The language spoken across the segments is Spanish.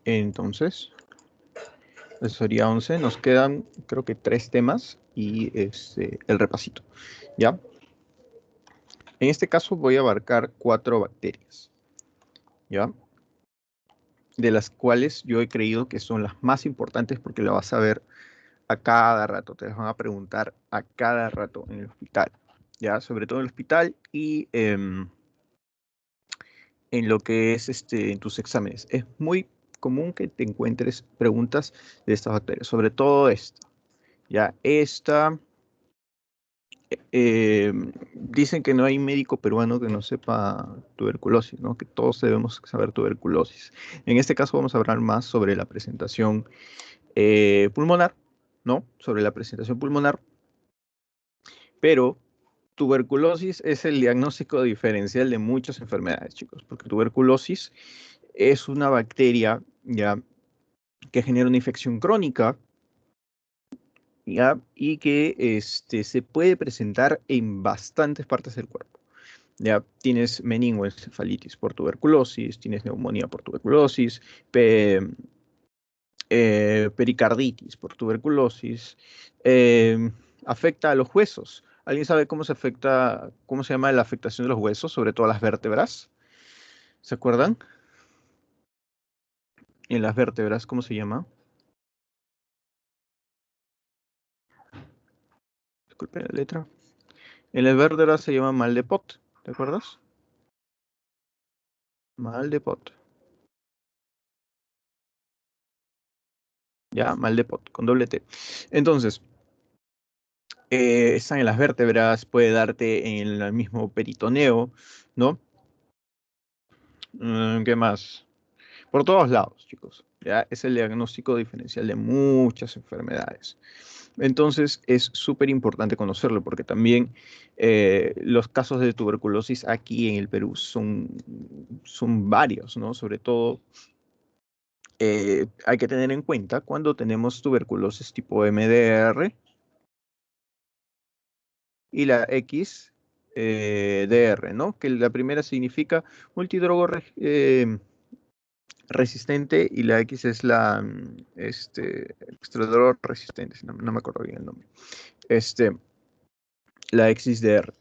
Entonces, eso sería 11. Nos quedan, creo que 3 temas y el repasito, ¿ya? En este caso voy a abarcar 4 bacterias, ¿ya? De las cuales yo he creído que son las más importantes porque lo vas a ver a cada rato, te las van a preguntar a cada rato en el hospital, ¿ya? Sobre todo en el hospital y en lo que es en tus exámenes. Es muy común que te encuentres preguntas de estas bacterias, sobre todo esta, ¿ya? Esta, dicen que no hay médico peruano que no sepa tuberculosis, ¿no? Que todos debemos saber tuberculosis. En este caso vamos a hablar más sobre la presentación pulmonar, ¿no? Sobre la presentación pulmonar, pero tuberculosis es el diagnóstico diferencial de muchas enfermedades, chicos, porque tuberculosis es una bacteria, ¿ya? Que genera una infección crónica, ¿ya? Y que se puede presentar en bastantes partes del cuerpo. Ya tienes meningoencefalitis por tuberculosis, tienes neumonía por tuberculosis, pericarditis por tuberculosis, afecta a los huesos. ¿Alguien sabe cómo se afecta, cómo se llama la afectación de los huesos, sobre todo las vértebras? ¿Se acuerdan? En las vértebras, ¿cómo se llama? Disculpe la letra. En las vértebras se llama mal de Pot, ¿te acuerdas? Mal de Pot. Ya, mal de Pot, con doble T. Entonces, están en las vértebras, puede darte en el mismo peritoneo, ¿no? ¿Qué más? Por todos lados, chicos. Ya es el diagnóstico diferencial de muchas enfermedades. Entonces es súper importante conocerlo porque también los casos de tuberculosis aquí en el Perú son varios, ¿no? Sobre todo hay que tener en cuenta cuando tenemos tuberculosis tipo MDR y la XDR, ¿no? Que la primera significa multidrogo resistente y la X es la extradrog resistente, si no me acuerdo bien el nombre. La XDR.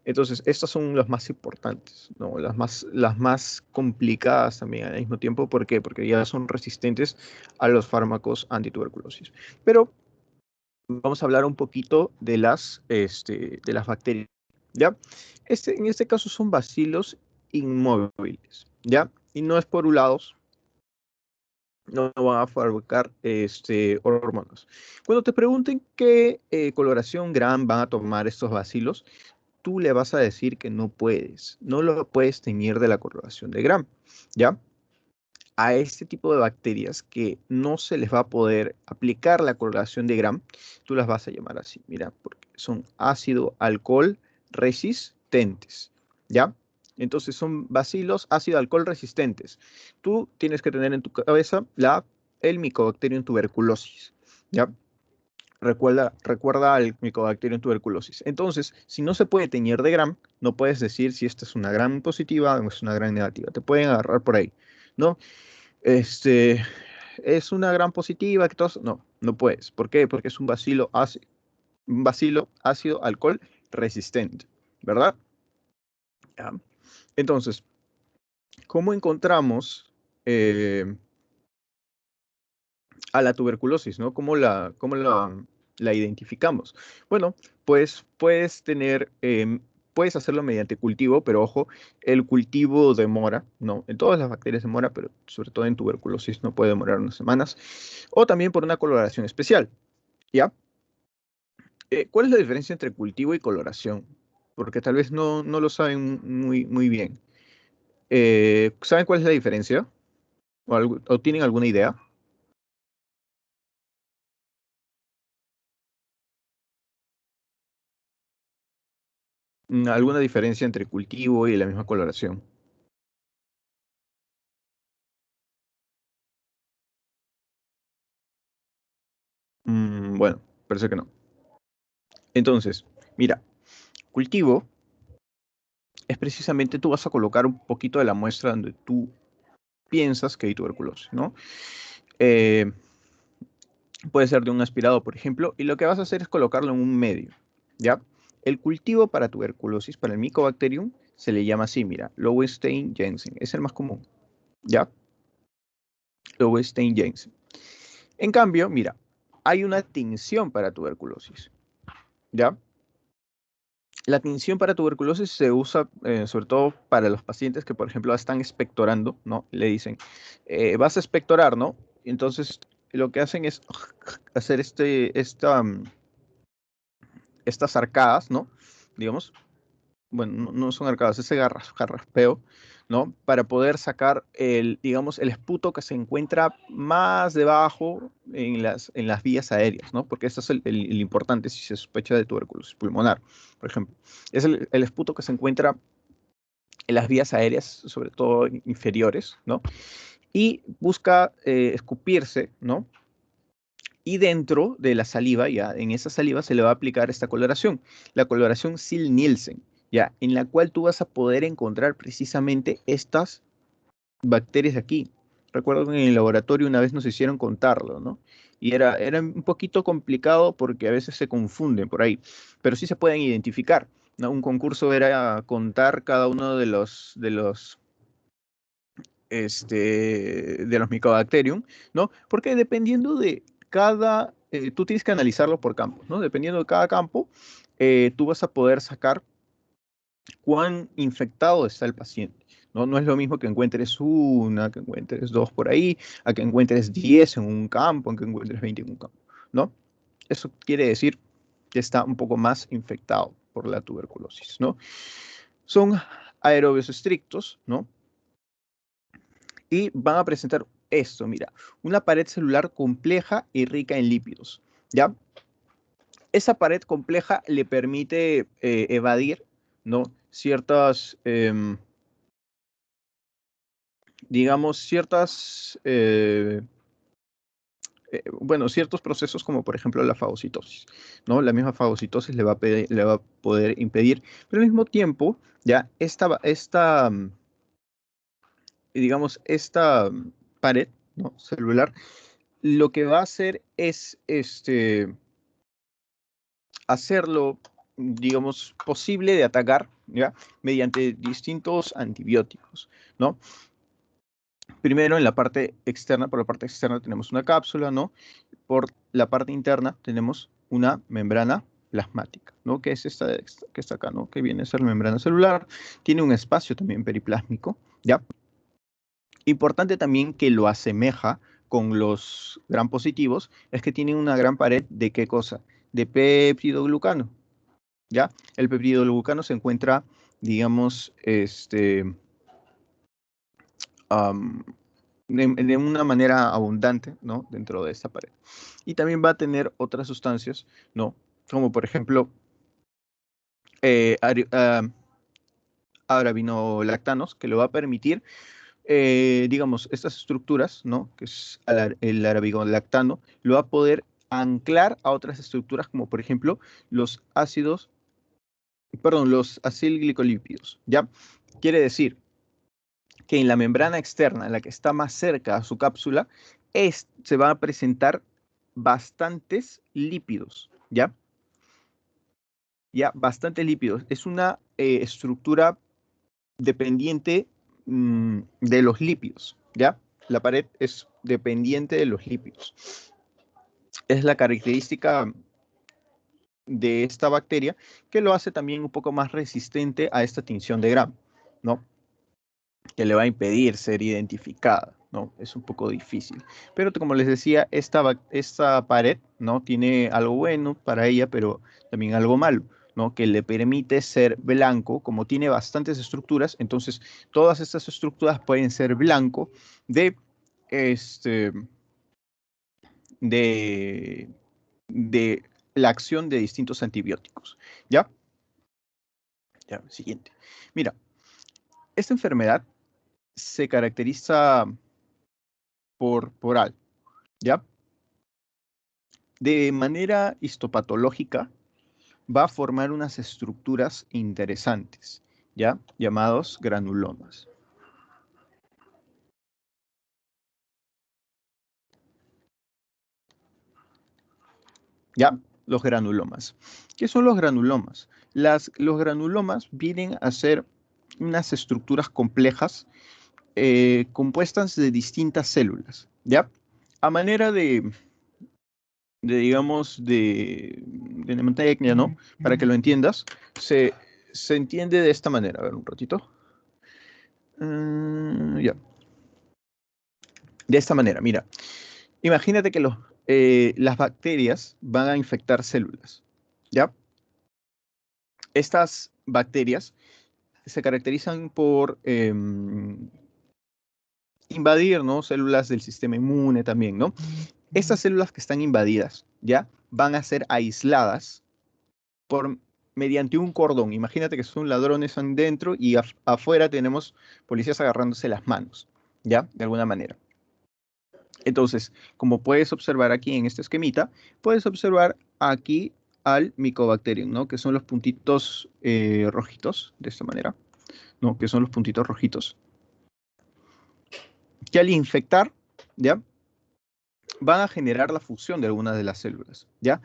Entonces, estas son las más importantes, ¿no? Las más complicadas también al mismo tiempo. ¿Por qué? Porque ya son resistentes a los fármacos antituberculosis. Pero vamos a hablar un poquito de las bacterias, ¿ya? En este caso son bacilos inmóviles, ¿ya? Y no esporulados, no van a fabricar hormonas. Cuando te pregunten qué coloración Gram van a tomar estos bacilos, tú le vas a decir que no lo puedes teñir de la coloración de Gram, ¿ya? A este tipo de bacterias que no se les va a poder aplicar la coloración de Gram, tú las vas a llamar así, mira, porque son ácido alcohol resistentes, ¿ya? Entonces son bacilos ácido alcohol resistentes. Tú tienes que tener en tu cabeza el Mycobacterium tuberculosis, ¿ya? Recuerda al Mycobacterium tuberculosis. Entonces, si no se puede teñir de Gram, no puedes decir si esta es una Gram positiva o es una Gram negativa. Te pueden agarrar por ahí, ¿no? Este, es una Gram positiva, que todos, no, no puedes. ¿Por qué? Porque es un bacilo ácido alcohol resistente, ¿verdad? Ya. Entonces, ¿cómo encontramos a la tuberculosis, ¿no? ¿Cómo la identificamos? Bueno, pues puedes hacerlo mediante cultivo, pero ojo, el cultivo demora, ¿no? En todas las bacterias demora, pero sobre todo en tuberculosis no puede demorar unas semanas. O también por una coloración especial, ¿ya? ¿Cuál es la diferencia entre cultivo y coloración? Porque tal vez no lo saben muy, muy bien. ¿Saben cuál es la diferencia? ¿O tienen alguna idea? ¿Alguna diferencia entre cultivo y la misma coloración? Bueno, parece que no. Entonces, mira, cultivo es precisamente tú vas a colocar un poquito de la muestra donde tú piensas que hay tuberculosis, ¿no? Eh, puede ser de un aspirado, por ejemplo, y lo que vas a hacer es colocarlo en un medio, ¿ya? El cultivo para tuberculosis, para el Mycobacterium, se le llama así, mira, Lowenstein-Jensen, es el más común, ¿ya? Lowenstein-Jensen. En cambio, mira, hay una tinción para tuberculosis, ¿ya? La tinción para tuberculosis se usa sobre todo para los pacientes que, por ejemplo, están expectorando, ¿no? Le dicen, vas a expectorar, ¿no? Entonces, lo que hacen es hacer estas arcadas, ¿no? Digamos, bueno, no son arcadas, ese garraspeo, ¿no? Para poder sacar digamos, el esputo que se encuentra más debajo en las vías aéreas, ¿no? Porque eso es el importante si se sospecha de tuberculosis pulmonar, por ejemplo. Es el esputo que se encuentra en las vías aéreas, sobre todo inferiores, ¿no? Y busca escupirse, ¿no? Y dentro de la saliva, ya en esa saliva se le va a aplicar esta coloración, la coloración Sil-Nielsen, ya, en la cual tú vas a poder encontrar precisamente estas bacterias aquí. Recuerdo que en el laboratorio una vez nos hicieron contarlo, ¿no? Y era un poquito complicado porque a veces se confunden por ahí, pero sí se pueden identificar, ¿no? Un concurso era contar cada uno de los Mycobacterium, ¿no? Porque dependiendo de tú tienes que analizarlo por campos, ¿no? Dependiendo de cada campo, tú vas a poder sacar cuán infectado está el paciente, ¿no? No es lo mismo que encuentres una, que encuentres dos por ahí, a que encuentres 10 en un campo, a que encuentres 20 en un campo, ¿no? Eso quiere decir que está un poco más infectado por la tuberculosis, ¿no? Son aerobios estrictos, ¿no? Y van a presentar esto, mira, una pared celular compleja y rica en lípidos, ¿ya? Esa pared compleja le permite evadir, ¿no? Digamos, bueno, ciertos procesos como por ejemplo la fagocitosis, ¿no? La misma fagocitosis le va a poder impedir, pero al mismo tiempo, ya, digamos, esta pared, ¿no? Celular, lo que va a hacer es hacerlo, digamos, posible de atacar, ¿ya? Mediante distintos antibióticos, ¿no? Primero, en la parte externa, por la parte externa tenemos una cápsula, ¿no? Por la parte interna tenemos una membrana plasmática, ¿no? Que es que está acá, ¿no? Que viene a ser la membrana celular. Tiene un espacio también periplásmico, ¿ya? Importante también que lo asemeja con los gram positivos, es que tiene una gran pared de ¿qué cosa? De péptidoglucano, ¿ya? El peptidoglucano se encuentra, digamos, am, de una manera abundante, ¿no? Dentro de esta pared. Y también va a tener otras sustancias, ¿no? Como por ejemplo, eh, ari- ah, arabinolactanos, que le va a permitir, digamos, estas estructuras, ¿no? Que es el arabinolactano, lo va a poder anclar a otras estructuras, como por ejemplo los acilglicolípidos, ¿ya? Quiere decir que en la membrana externa, la que está más cerca a su cápsula, se van a presentar bastantes lípidos, ¿ya? Ya, bastantes lípidos. Es una estructura dependiente de los lípidos, ¿ya? La pared es dependiente de los lípidos. Es la característica de esta bacteria que lo hace también un poco más resistente a esta tinción de Gram, ¿no? Que le va a impedir ser identificada, ¿no? Es un poco difícil. Pero como les decía, esta pared, ¿no? Tiene algo bueno para ella, pero también algo malo, ¿no? Que le permite ser blanco, como tiene bastantes estructuras, entonces todas estas estructuras pueden ser blanco de, este, de, de la acción de distintos antibióticos, ¿ya? Ya, siguiente. Mira, esta enfermedad se caracteriza por algo, ¿ya? De manera histopatológica va a formar unas estructuras interesantes, ¿ya? Llamados granulomas. ¿ya? Los granulomas. ¿Qué son los granulomas? Los granulomas vienen a ser unas estructuras complejas compuestas de distintas células, ¿ya? A manera digamos, de mnemotecnia, ¿no? Para que lo entiendas, se, se entiende de esta manera. A ver, un ratito. Ya. De esta manera, mira. Imagínate que las bacterias van a infectar células, ¿ya? Estas bacterias se caracterizan por invadir, ¿no? Células del sistema inmune también, ¿no? Estas células que están invadidas, ¿ya? Van a ser aisladas mediante un cordón. Imagínate que son ladrones dentro y afuera tenemos policías agarrándose las manos, ¿ya? De alguna manera. Entonces, como puedes observar aquí en este esquemita, puedes observar aquí al Mycobacterium, ¿no? Que son los puntitos rojitos, de esta manera, ¿no? Que son los puntitos rojitos. Que al infectar, ¿ya? Van a generar la fusión de algunas de las células, ¿ya?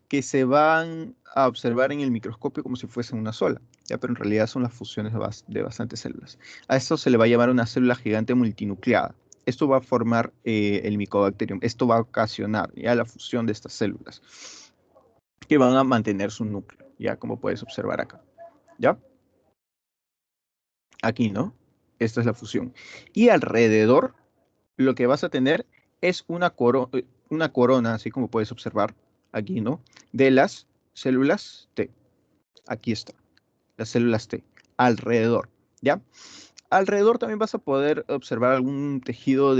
Que se van a observar en el microscopio como si fuesen una sola, ¿ya? Pero en realidad son las fusiones de bastantes células. A esto se le va a llamar una célula gigante multinucleada. Esto va a formar el Mycobacterium. Esto va a ocasionar ya la fusión de estas células que van a mantener su núcleo, ya como puedes observar acá, ¿ya? Aquí, ¿no? Esta es la fusión. Y alrededor lo que vas a tener es una corona, así como puedes observar aquí, ¿no? De las células T. Aquí está, las células T, alrededor, ¿ya? Alrededor también vas a poder observar algún tejido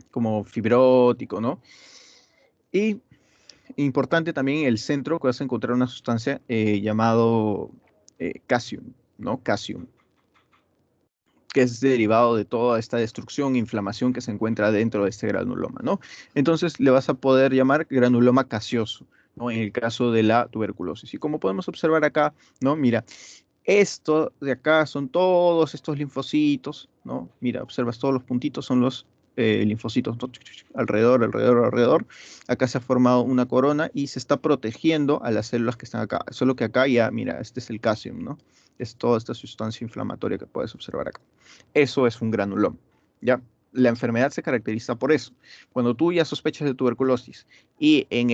como fibrótico, ¿no? Y importante también en el centro que vas a encontrar una sustancia llamado casium, ¿no? Casium, que es derivado de toda esta destrucción e inflamación que se encuentra dentro de este granuloma, ¿no? Entonces le vas a poder llamar granuloma caseoso, ¿no? En el caso de la tuberculosis. Y como podemos observar acá, ¿no? Mira, esto de acá son todos estos linfocitos, ¿no? Mira, observas todos los puntitos, son los linfocitos, ¿no? Alrededor, alrededor, alrededor. Acá se ha formado una corona y se está protegiendo a las células que están acá. Solo que acá ya, mira, este es el casium, ¿no? Es toda esta sustancia inflamatoria que puedes observar acá. Eso es un granuloma, ¿ya? La enfermedad se caracteriza por eso. Cuando tú ya sospechas de tuberculosis y en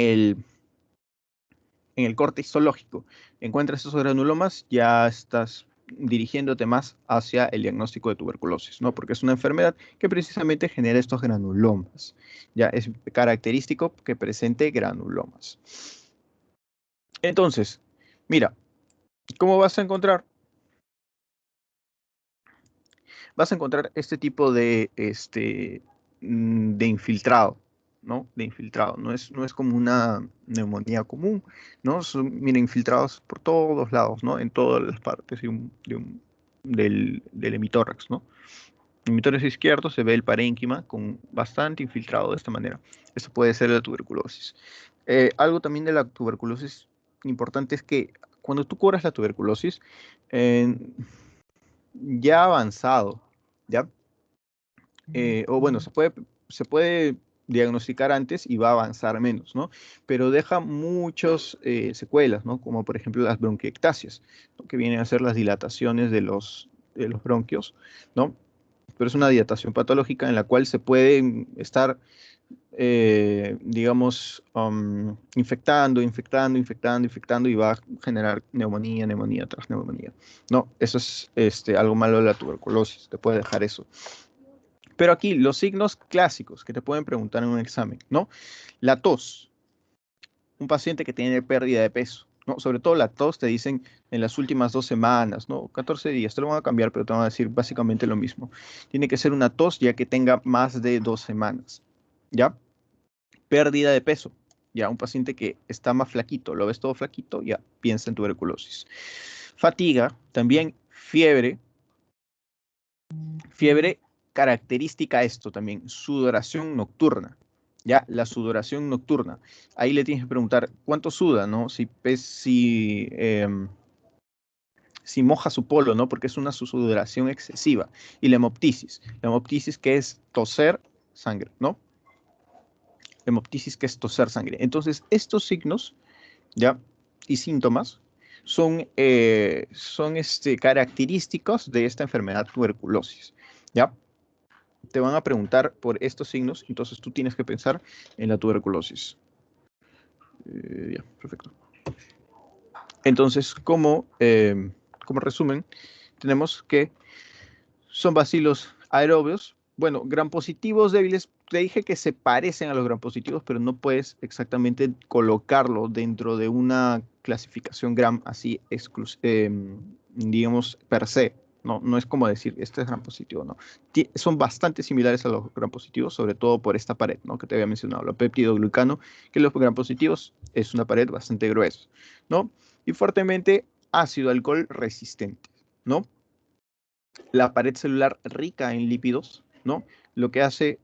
el corte histológico encuentras esos granulomas, ya estás dirigiéndote más hacia el diagnóstico de tuberculosis, ¿no? Porque es una enfermedad que precisamente genera estos granulomas. Ya es característico que presente granulomas. Entonces, mira, ¿cómo vas a encontrar? Vas a encontrar este tipo de infiltrado, ¿no? De infiltrado. No es como una neumonía común, ¿no? Son, mira, infiltrados por todos lados, ¿no? En todas las partes del hemitórax, ¿no? En el hemitórax izquierdo se ve el parénquima con bastante infiltrado de esta manera. Eso puede ser la tuberculosis. Algo también de la tuberculosis importante es que cuando tú curas la tuberculosis, eh, ya avanzado, ¿ya? O bueno, se puede diagnosticar antes y va a avanzar menos, ¿no? Pero deja muchas secuelas, ¿no? Como por ejemplo las bronquiectasias, ¿no? Que vienen a ser las dilataciones de los bronquios, ¿no? Pero es una dilatación patológica en la cual se pueden estar, digamos, infectando, infectando, infectando, infectando y va a generar neumonía, neumonía tras neumonía. No, eso es algo malo de la tuberculosis, te puede dejar eso. Pero aquí los signos clásicos que te pueden preguntar en un examen, ¿no? La tos, un paciente que tiene pérdida de peso, ¿no? Sobre todo la tos te dicen en las últimas 2 semanas, ¿no? 14 días, te lo van a cambiar, pero te van a decir básicamente lo mismo. Tiene que ser una tos ya que tenga más de 2 semanas, ¿ya? Pérdida de peso, ya un paciente que está más flaquito, lo ves todo flaquito, ya piensa en tuberculosis. Fatiga, también fiebre característica esto también, sudoración nocturna. Ya, la sudoración nocturna. Ahí le tienes que preguntar cuánto suda, ¿no? Si moja su polo, ¿no? Porque es una sudoración excesiva. Y la hemoptisis. La hemoptisis que es toser sangre, ¿no? hemoptisis, que es toser sangre. Entonces, estos signos, ¿ya? Y síntomas son característicos de esta enfermedad tuberculosis, ¿ya? Te van a preguntar por estos signos, entonces tú tienes que pensar en la tuberculosis. Ya, perfecto. Entonces, como resumen, tenemos que son bacilos aerobios. Bueno, gram positivos débiles, te dije que se parecen a los gram positivos, pero no puedes exactamente colocarlo dentro de una clasificación gram así, digamos, per se. No, no es como decir, este es gram positivo, no. Son bastante similares a los gram positivos, sobre todo por esta pared, ¿no? Que te había mencionado, el péptidoglucano, que los gram positivos es una pared bastante gruesa, ¿no? Y fuertemente ácido alcohol resistente, ¿no? La pared celular rica en lípidos, ¿no? Lo que hace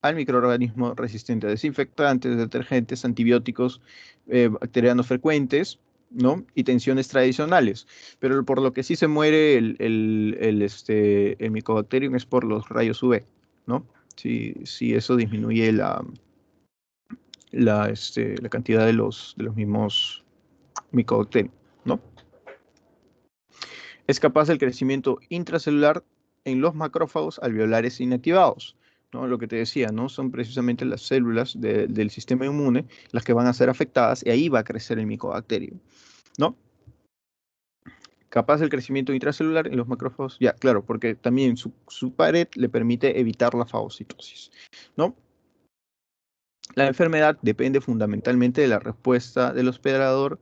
al microorganismo resistente a desinfectantes, detergentes, antibióticos, bacterianos frecuentes, ¿no? Y tensiones tradicionales. Pero por lo que sí se muere el Mycobacterium es por los rayos UV, ¿no? Sí, eso disminuye la cantidad de los mismos Mycobacterium, ¿no? Es capaz del crecimiento intracelular en los macrófagos alveolares inactivados, ¿no? Lo que te decía, ¿no? Son precisamente las células del sistema inmune las que van a ser afectadas y ahí va a crecer el micobacterio, ¿no? Capaz del crecimiento intracelular en los macrófagos, ya, claro, porque también su pared le permite evitar la fagocitosis, ¿no? La enfermedad depende fundamentalmente de la respuesta del hospedador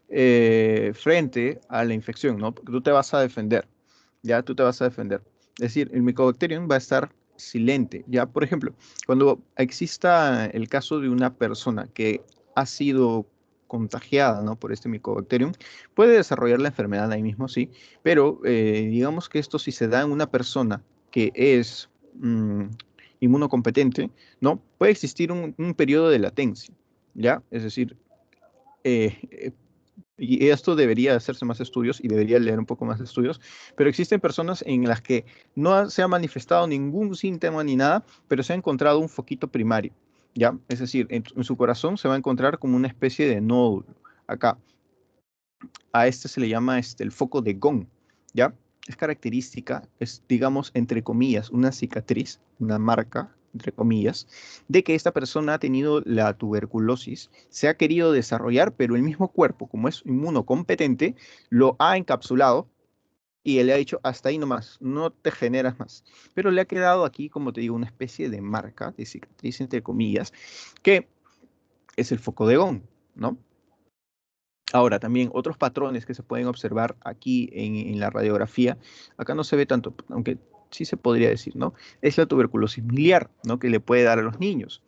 frente a la infección, ¿no? Porque tú te vas a defender, ya tú te vas a defender. Es decir, el Mycobacterium va a estar silente, ya, por ejemplo, cuando exista el caso de una persona que ha sido contagiada, ¿no? Por este Mycobacterium, puede desarrollar la enfermedad ahí mismo, sí, pero digamos que esto si se da en una persona que es inmunocompetente, ¿no? Puede existir un periodo de latencia, ¿ya? Es decir, eh, y esto debería hacerse más estudios y debería leer un poco más de estudios, pero existen personas en las que no se ha manifestado ningún síntoma ni nada, pero se ha encontrado un foquito primario, ¿ya? Es decir, en su corazón se va a encontrar como una especie de nódulo. Acá, a este se le llama el foco de Gong, ¿ya? Es característica, es, digamos, entre comillas, una cicatriz, una marca, entre comillas, de que esta persona ha tenido la tuberculosis, se ha querido desarrollar, pero el mismo cuerpo, como es inmunocompetente, lo ha encapsulado y él le ha dicho, hasta ahí nomás, no te generas más. Pero le ha quedado aquí, como te digo, una especie de marca, de cicatriz, entre comillas, que es el foco de Gong, ¿no? Ahora, también otros patrones que se pueden observar aquí en la radiografía, acá no se ve tanto, aunque sí se podría decir, ¿no? Es la tuberculosis miliar, ¿no? Que le puede dar a los niños,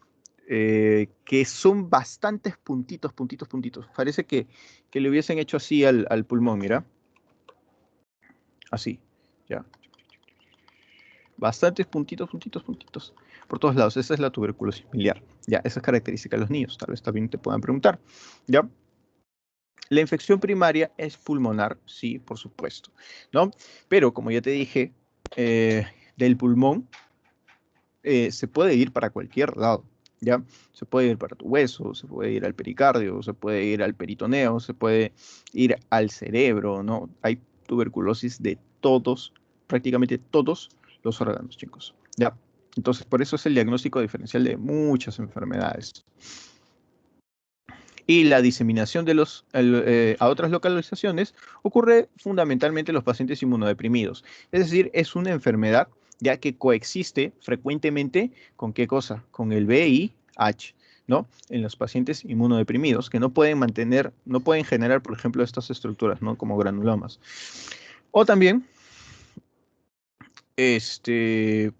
que son bastantes puntitos, puntitos, puntitos. Parece que le hubiesen hecho así al pulmón, mira, así, ya. Bastantes puntitos, puntitos, puntitos, por todos lados. Esa es la tuberculosis miliar, ya. Esa es característica de los niños, tal vez también te puedan preguntar, ¿ya? La infección primaria es pulmonar, sí, por supuesto, ¿no? Pero como ya te dije, del pulmón se puede ir para cualquier lado, ¿ya? Se puede ir para tu hueso, se puede ir al pericardio, se puede ir al peritoneo, se puede ir al cerebro, ¿no? Hay tuberculosis de todos, prácticamente todos los órganos, chicos, ¿ya? Entonces, por eso es el diagnóstico diferencial de muchas enfermedades. Y la diseminación a otras localizaciones ocurre fundamentalmente en los pacientes inmunodeprimidos. Es decir, es una enfermedad ya que coexiste frecuentemente con ¿qué cosa? Con el VIH, ¿no? En los pacientes inmunodeprimidos que no pueden mantener, no pueden generar, por ejemplo, estas estructuras, ¿no? Como granulomas. O también, este,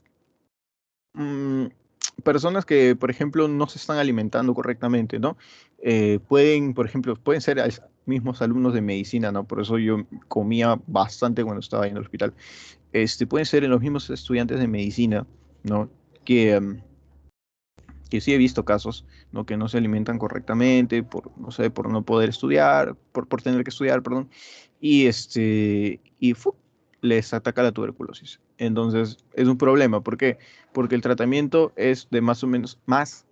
mm, personas que, por ejemplo, no se están alimentando correctamente, ¿no? Pueden, por ejemplo, pueden ser mismos alumnos de medicina, ¿no? Por eso yo comía bastante cuando estaba ahí en el hospital. Pueden ser en los mismos estudiantes de medicina, ¿no? Que sí he visto casos, ¿no? Que no se alimentan correctamente por, no sé, por no poder estudiar, por tener que estudiar, perdón, y les ataca la tuberculosis. Entonces, es un problema. ¿Por qué? Porque el tratamiento es de más o menos más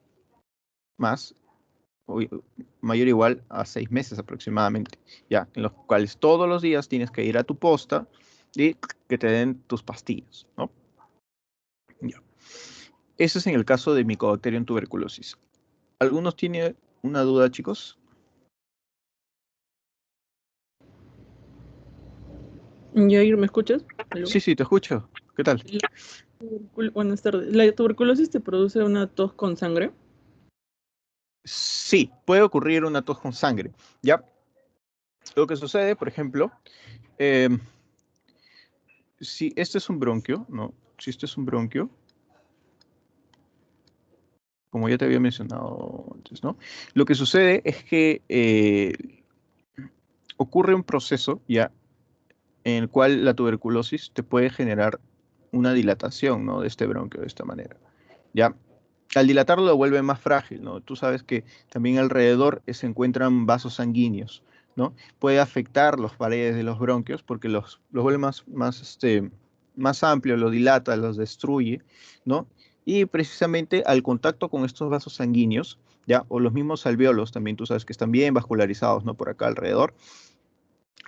más o mayor o igual a 6 meses aproximadamente, ya, en los cuales todos los días tienes que ir a tu posta y que te den tus pastillas, ¿no? Ya. Eso es en el caso de Mycobacterium tuberculosis. ¿Algunos tienen una duda, chicos? Yair, ¿me escuchas? ¿Aló? Sí, sí, te escucho. ¿Qué tal? Buenas tardes. ¿La tuberculosis te produce una tos con sangre? Sí, puede ocurrir una tos con sangre, ¿ya? Lo que sucede, por ejemplo, eh, si este es un bronquio, ¿no? Si este es un bronquio, como ya te había mencionado antes, ¿no? Lo que sucede es que ocurre un proceso, ¿ya? En el cual la tuberculosis te puede generar una dilatación, ¿no? De este bronquio de esta manera, ¿ya? Al dilatarlo lo vuelve más frágil, ¿no? Tú sabes que también alrededor se encuentran vasos sanguíneos, ¿no? Puede afectar las paredes de los bronquios porque los vuelve más amplios, los dilata, los destruye, ¿no? Y precisamente al contacto con estos vasos sanguíneos, ¿ya? O los mismos alvéolos también, tú sabes que están bien vascularizados, ¿no? Por acá alrededor.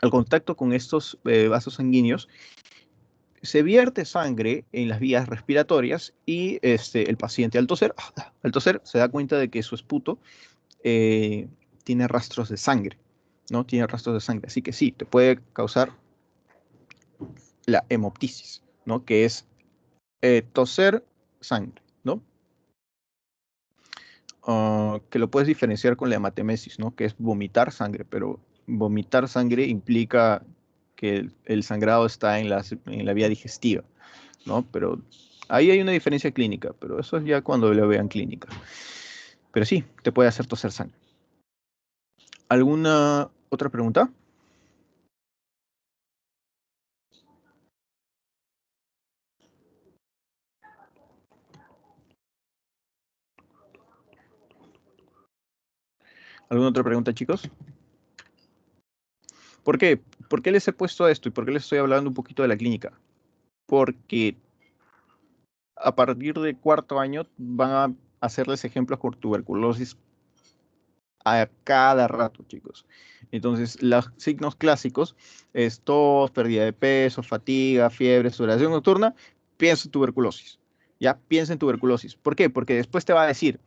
Al contacto con estos vasos sanguíneos, se vierte sangre en las vías respiratorias y el paciente al toser se da cuenta de que su esputo eh, tiene rastros de sangre, ¿no? Tiene rastros de sangre. Así que sí, te puede causar la hemoptisis, ¿no? Que es toser sangre, ¿no? Que lo puedes diferenciar con la hematemesis, ¿no? Que es vomitar sangre, pero vomitar sangre implica que el sangrado está en la vía digestiva, ¿no? Pero ahí hay una diferencia clínica, pero eso es ya cuando lo vean clínica. Pero sí, te puede hacer toser sangre. ¿Alguna otra pregunta? ¿Alguna otra pregunta, chicos? ¿Por qué? ¿Por qué les he puesto esto y por qué les estoy hablando un poquito de la clínica? Porque a partir de cuarto año van a hacerles ejemplos con tuberculosis a cada rato, chicos. Entonces, los signos clásicos es tos, pérdida de peso, fatiga, fiebre, sudoración nocturna. Piensa en tuberculosis. Ya, piensa en tuberculosis. ¿Por qué? Porque después te va a decir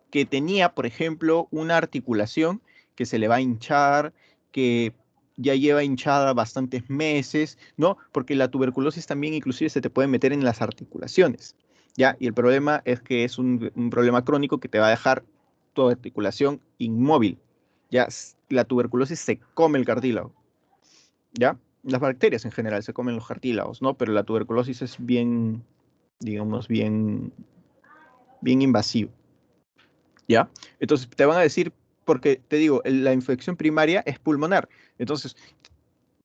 que tenía, por ejemplo, una articulación que se le va a hinchar, que ya lleva hinchada bastantes meses, ¿no? Porque la tuberculosis también inclusive se te puede meter en las articulaciones, ¿ya? Y el problema es que es un problema crónico que te va a dejar tu articulación inmóvil, ¿ya? La tuberculosis se come el cartílago, ¿ya? Las bacterias en general se comen los cartílagos, ¿no? Pero la tuberculosis es bien, digamos, bien invasivo. ¿Ya? Entonces te van a decir, porque te digo, la infección primaria es pulmonar. Entonces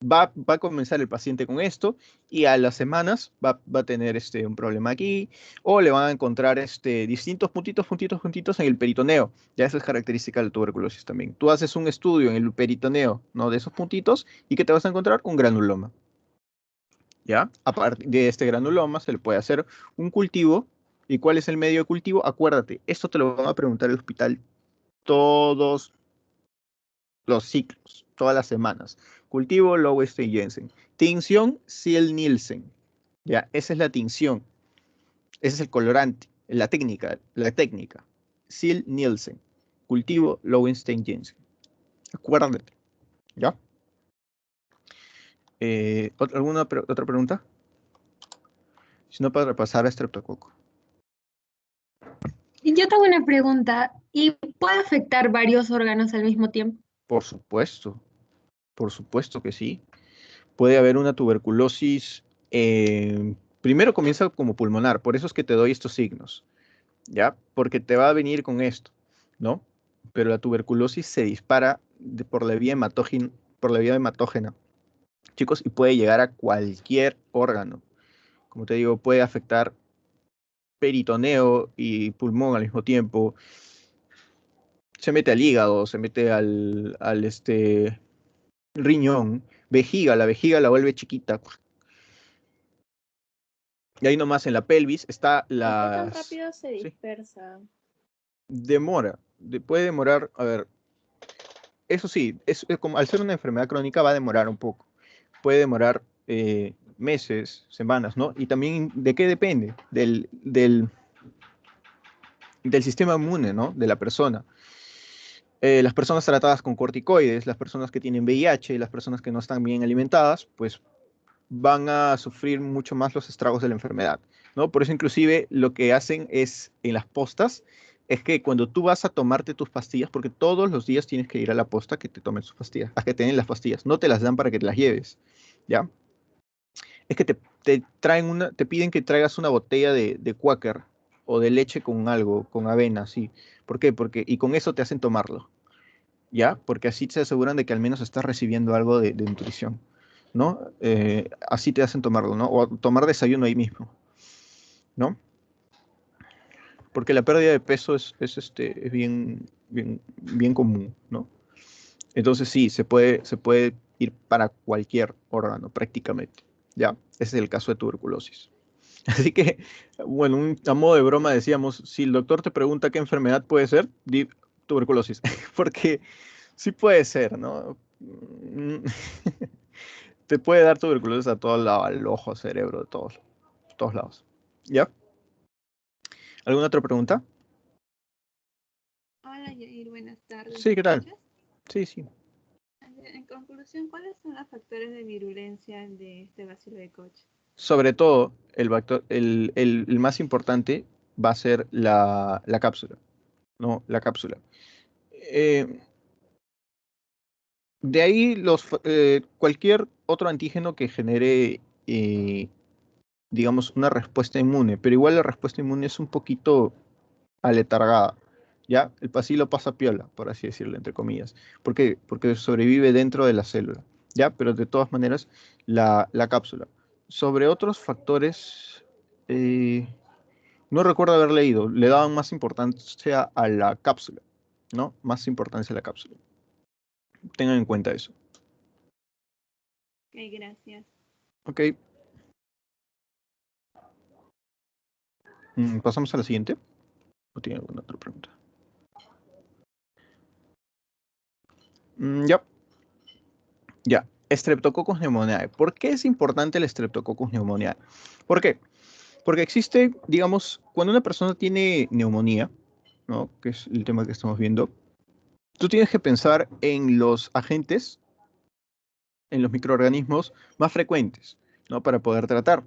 va a comenzar el paciente con esto y a las semanas va a tener un problema aquí o le van a encontrar distintos puntitos en el peritoneo. Ya esa es característica de la tuberculosis también. Tú haces un estudio en el peritoneo, ¿no? De esos puntitos y ¿qué te vas a encontrar? Un granuloma. ¿Ya? A partir de este granuloma se le puede hacer un cultivo. ¿Y cuál es el medio de cultivo? Acuérdate, esto te lo van a preguntar el hospital todos los ciclos, todas las semanas. Cultivo Lowenstein Jensen. Tinción Ciel-Nielsen. Ya, esa es la tinción. Ese es el colorante, la técnica. Ciel-Nielsen. Cultivo Lowenstein Jensen. Acuérdate, ¿ya? ¿Alguna otra pregunta? Si no, para repasar a estreptococo. Y yo tengo una pregunta, ¿y puede afectar varios órganos al mismo tiempo? Por supuesto que sí. Puede haber una tuberculosis. Primero comienza como pulmonar, por eso es que te doy estos signos. ¿Ya? Porque te va a venir con esto, ¿no? Pero la tuberculosis se dispara por la vía hematógena, chicos, y puede llegar a cualquier órgano. Como te digo, puede afectar peritoneo y pulmón al mismo tiempo. Se mete al hígado, se mete al riñón, vejiga, la vejiga la vuelve chiquita. Y ahí nomás en la pelvis está ¿Y qué tan las... rápido se Sí, dispersa? demora. Puede demorar, a ver, eso sí, es como, al ser una enfermedad crónica va a demorar un poco. Puede demorar meses, semanas, ¿no? Y también, ¿de qué depende? Del sistema inmune, ¿no? De la persona. Las personas tratadas con corticoides, las personas que tienen VIH, las personas que no están bien alimentadas, pues van a sufrir mucho más los estragos de la enfermedad, ¿no? Por eso inclusive lo que hacen es, en las postas, es que cuando tú vas a tomarte tus pastillas, porque todos los días tienes que ir a la posta que te tomen sus pastillas, a que te den las pastillas, no te las dan para que te las lleves, ¿ya? Es que te traen te piden que traigas una botella de Quaker o de leche con algo, con avena, sí. ¿Por qué? Y con eso te hacen tomarlo, ¿ya? Porque así se aseguran de que al menos estás recibiendo algo de nutrición, ¿no? Así te hacen tomarlo, ¿no? O tomar desayuno ahí mismo, ¿no? Porque la pérdida de peso es bien común, ¿no? Entonces sí, se puede ir para cualquier órgano prácticamente, ¿ya? Ese es el caso de tuberculosis. Así que, bueno, a modo de broma decíamos, si el doctor te pregunta qué enfermedad puede ser, di tuberculosis, porque sí puede ser, ¿no? Te puede dar tuberculosis a todos lados, al ojo, cerebro, de todos lados. ¿Ya? ¿Alguna otra pregunta? Hola Yair, buenas tardes. Sí, ¿Me ¿qué tal? escuchas? Sí. En conclusión, ¿cuáles son los factores de virulencia de este bacilo de Koch? Sobre todo, el más importante va a ser la cápsula, ¿no? La cápsula. Eh, de ahí cualquier otro antígeno que genere, digamos, una respuesta inmune, pero igual la respuesta inmune es un poquito aletargada, ¿ya? El pacilo pasa piola, por así decirlo, entre comillas. ¿Por qué? Porque sobrevive dentro de la célula, ¿ya? Pero de todas maneras, la cápsula. Sobre otros factores, eh, no recuerdo haber leído, le daban más importancia a la cápsula, ¿no? Más importancia a la cápsula. Tengan en cuenta eso. Ok, gracias. Ok. Pasamos a la siguiente. ¿O tiene alguna otra pregunta? Ya. Ya. Streptococcus pneumoniae. ¿Por qué es importante el Streptococcus pneumoniae? ¿Por qué? Porque existe, digamos, cuando una persona tiene neumonía, ¿no? Que es el tema que estamos viendo, tú tienes que pensar en los agentes, en los microorganismos más frecuentes, ¿no? Para poder tratar.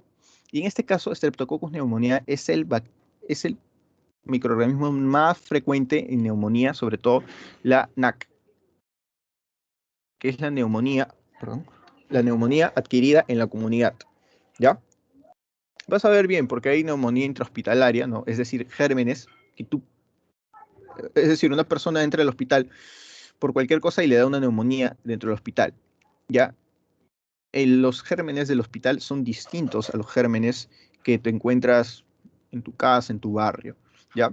Y en este caso, Streptococcus pneumoniae es el microorganismo más frecuente en neumonía, sobre todo la NAC, que es la neumonía adquirida en la comunidad, ¿ya? Vas a ver bien, porque hay neumonía intrahospitalaria, ¿no? Es decir, gérmenes que es decir, una persona entra al hospital por cualquier cosa y le da una neumonía dentro del hospital, ¿ya? Los gérmenes del hospital son distintos a los gérmenes que te encuentras en tu casa, en tu barrio, ¿ya?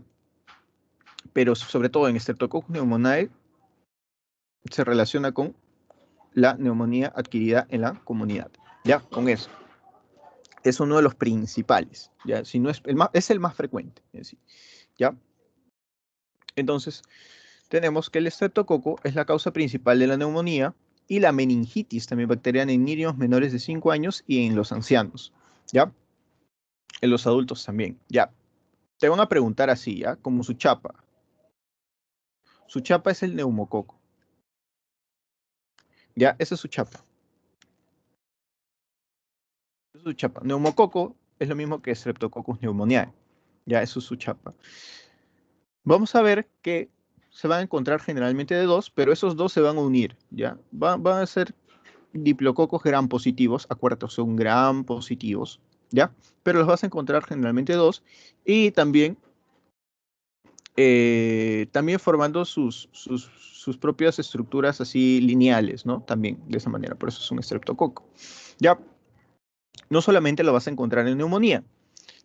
Pero sobre todo en Streptococcus pneumoniae se relaciona con la neumonía adquirida en la comunidad, ¿ya? Con eso. Es uno de los principales, ¿ya? Si no es el más frecuente, ¿ya? Entonces, tenemos que el estreptococo es la causa principal de la neumonía y la meningitis también bacteriana en niños menores de 5 años y en los ancianos, ¿ya? En los adultos también, ¿ya? Te van a preguntar así, ¿ya? Como su chapa. Su chapa es el neumococo, ¿ya? Esa es su chapa. Esa es su chapa. Neumococo es lo mismo que Streptococcus pneumoniae, ¿ya? Eso es su chapa. Vamos a ver que se van a encontrar generalmente de dos, pero esos dos se van a unir, ¿ya? Van a ser diplococos gram positivos, acuérdate, son gram positivos, ¿ya? Pero los vas a encontrar generalmente dos y también formando sus propias estructuras así lineales, ¿no? También de esa manera, por eso es un estreptococo, ¿ya? No solamente lo vas a encontrar en neumonía,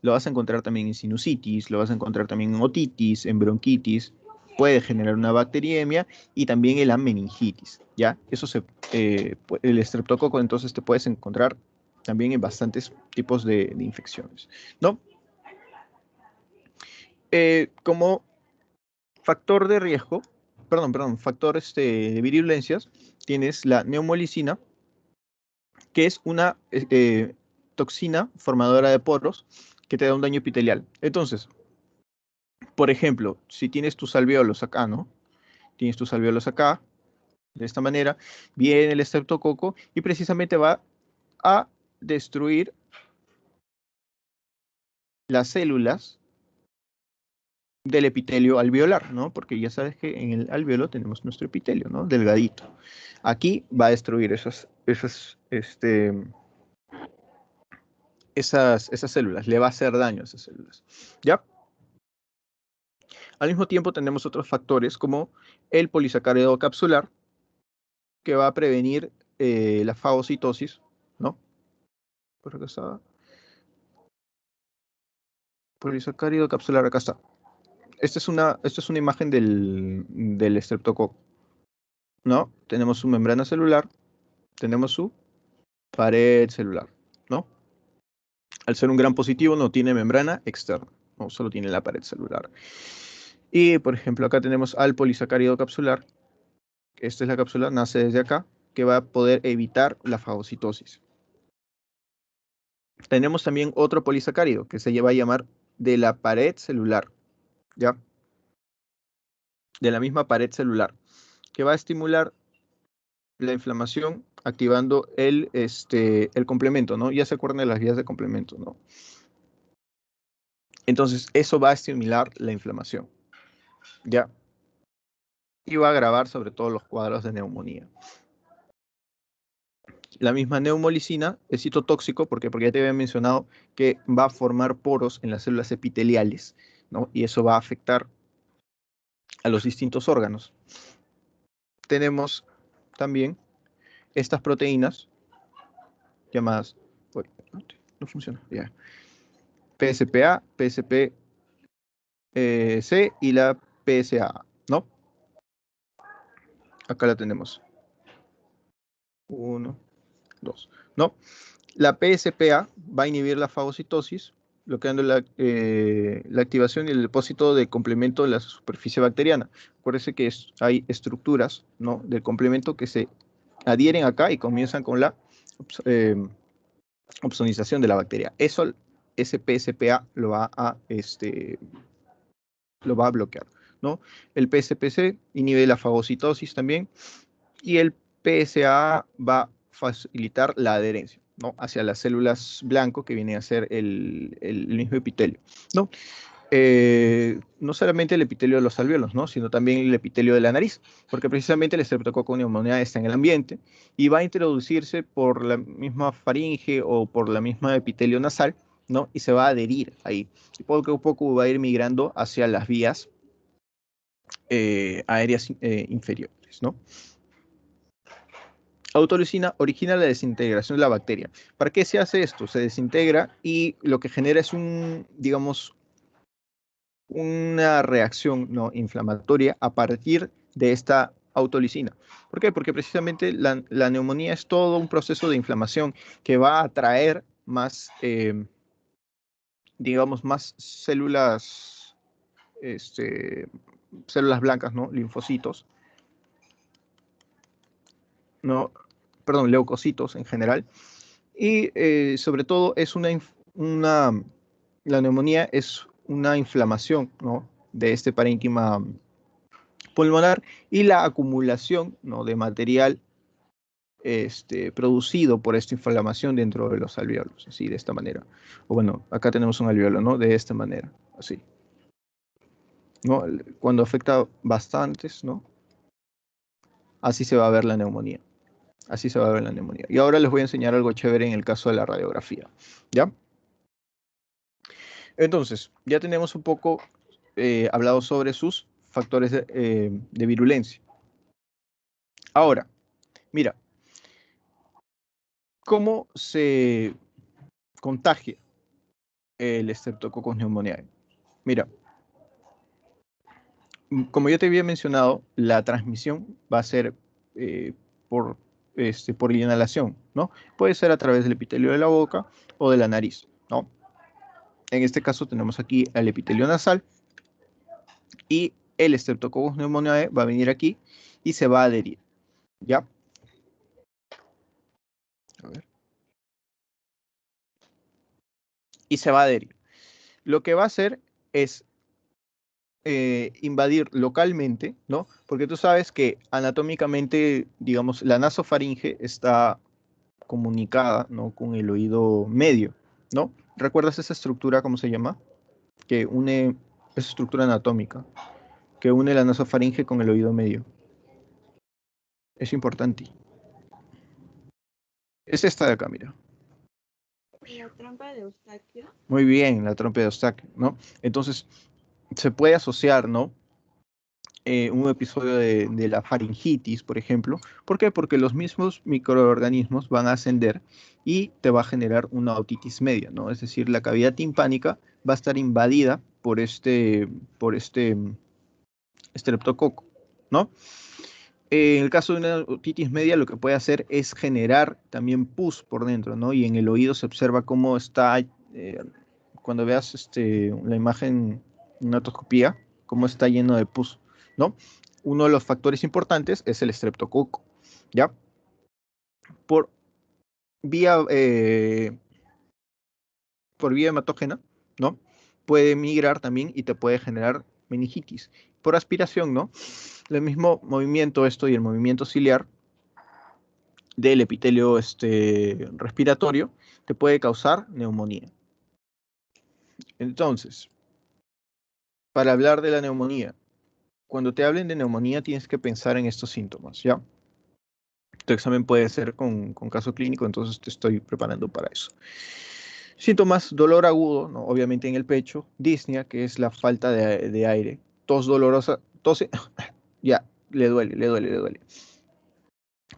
lo vas a encontrar también en sinusitis, lo vas a encontrar también en otitis, en bronquitis, puede generar una bacteriemia y también en la meningitis, ¿ya? El estreptococo entonces te puedes encontrar también en bastantes tipos de infecciones, ¿no? Como factor de riesgo, factor de virulencias, tienes la neumolicina, que es una toxina formadora de poros que te da un daño epitelial. Entonces, por ejemplo, si tienes tus alvéolos acá, ¿no? Tienes tus alvéolos acá, de esta manera, viene el estreptococo y precisamente va a destruir las células del epitelio alveolar, ¿no? Porque ya sabes que en el alveolo tenemos nuestro epitelio, ¿no? Delgadito. Aquí va a destruir esas células, le va a hacer daño a esas células, ¿ya? Al mismo tiempo tenemos otros factores como el polisacárido capsular, que va a prevenir la fagocitosis, ¿no? Por acá está. Polisacárido capsular, acá está. Esta es una imagen del estreptococo, ¿no? Tenemos su membrana celular, tenemos su pared celular, ¿no? Al ser un gran positivo no tiene membrana externa, ¿no? Solo tiene la pared celular. Y, por ejemplo, acá tenemos al polisacárido capsular. Esta es la cápsula, nace desde acá, que va a poder evitar la fagocitosis. Tenemos también otro polisacárido que se va a llamar de la pared celular, ¿ya? De la misma pared celular, que va a estimular la inflamación activando el complemento, ¿no? Ya se acuerdan de las vías de complemento, ¿no? Entonces, eso va a estimular la inflamación, ¿ya? Y va a agravar sobre todo los cuadros de neumonía. La misma neumolicina es citotóxico porque ya te había mencionado que va a formar poros en las células epiteliales, ¿no? Y eso va a afectar a los distintos órganos. Tenemos también estas proteínas llamadas, uy, no funciona, ya. PSPA, PSP-C y la PSA, ¿no? Acá la tenemos. 1, 2, ¿no? La PSPA va a inhibir la fagocitosis, bloqueando la activación y el depósito de complemento de la superficie bacteriana. Acuérdense que hay estructuras, ¿no?, del complemento que se adhieren acá y comienzan con la opsonización de la bacteria. Eso, ese PSPA lo va a bloquear, ¿no? El PSPC inhibe la fagocitosis también y el PSA va a facilitar la adherencia, ¿no?, hacia las células blanco que viene a ser el mismo epitelio, ¿no? No solamente el epitelio de los alvéolos, ¿no?, sino también el epitelio de la nariz, porque precisamente el Streptococcus pneumoniae está en el ambiente y va a introducirse por la misma faringe o por la misma epitelio nasal, ¿no?, y se va a adherir ahí. Y poco a poco va a ir migrando hacia las vías aéreas inferiores, ¿no? Autolicina origina la desintegración de la bacteria. ¿Para qué se hace esto? Se desintegra y lo que genera es digamos, una reacción, ¿no?, inflamatoria a partir de esta autolicina. ¿Por qué? Porque precisamente la neumonía es todo un proceso de inflamación que va a atraer más, digamos, más células, células blancas, ¿no?, linfocitos, ¿no? Perdón, leucocitos en general. Y sobre todo es la neumonía es una inflamación, ¿no?, de este parénquima pulmonar y la acumulación, ¿no?, de material producido por esta inflamación dentro de los alvéolos, así, de esta manera. O bueno, acá tenemos un alvéolo, ¿no?, de esta manera, así, ¿no? Cuando afecta bastantes, ¿no?, así se va a ver la neumonía. Así se va a ver la neumonía. Y ahora les voy a enseñar algo chévere en el caso de la radiografía, ¿ya? Entonces, ya tenemos un poco hablado sobre sus factores de virulencia. Ahora, mira, ¿cómo se contagia el Streptococcus pneumoniae? Mira, como yo te había mencionado, la transmisión va a ser por inhalación, ¿no? Puede ser a través del epitelio de la boca o de la nariz, ¿no? En este caso tenemos aquí el epitelio nasal y el Streptococcus pneumoniae va a venir aquí y se va a adherir, ¿ya? A ver. Y se va a adherir. Lo que va a hacer es invadir localmente, ¿no? Porque tú sabes que anatómicamente, digamos, la nasofaringe está comunicada, ¿no? Con el oído medio, ¿no? ¿Recuerdas esa estructura, cómo se llama? Que une, esa estructura anatómica, que une la nasofaringe con el oído medio. Es importante. Es esta de acá, mira. La trompa de Eustaquio. Muy bien, la trompa de Eustaquio, ¿no? Entonces, se puede asociar, ¿no? Un episodio de la faringitis, por ejemplo. ¿Por qué? Porque los mismos microorganismos van a ascender y te va a generar una otitis media, ¿no? Es decir, la cavidad timpánica va a estar invadida por este estreptococo, ¿no? En el caso de una otitis media, lo que puede hacer es generar también pus por dentro, ¿no? Y en el oído se observa cómo está, cuando veas la imagen, una otoscopía, cómo está lleno de pus, ¿no? Uno de los factores importantes es el estreptococo, ¿ya? Por vía, por vía hematógena, ¿no? Puede migrar también y te puede generar meningitis. Por aspiración, ¿no? El mismo movimiento esto y el movimiento ciliar del epitelio respiratorio te puede causar neumonía. Entonces, para hablar de la neumonía, cuando te hablen de neumonía tienes que pensar en estos síntomas, ¿ya? Tu examen puede ser con caso clínico, entonces te estoy preparando para eso. Síntomas, dolor agudo, ¿no? Obviamente en el pecho, disnea, que es la falta de aire, tos dolorosa, tos, ya, le duele.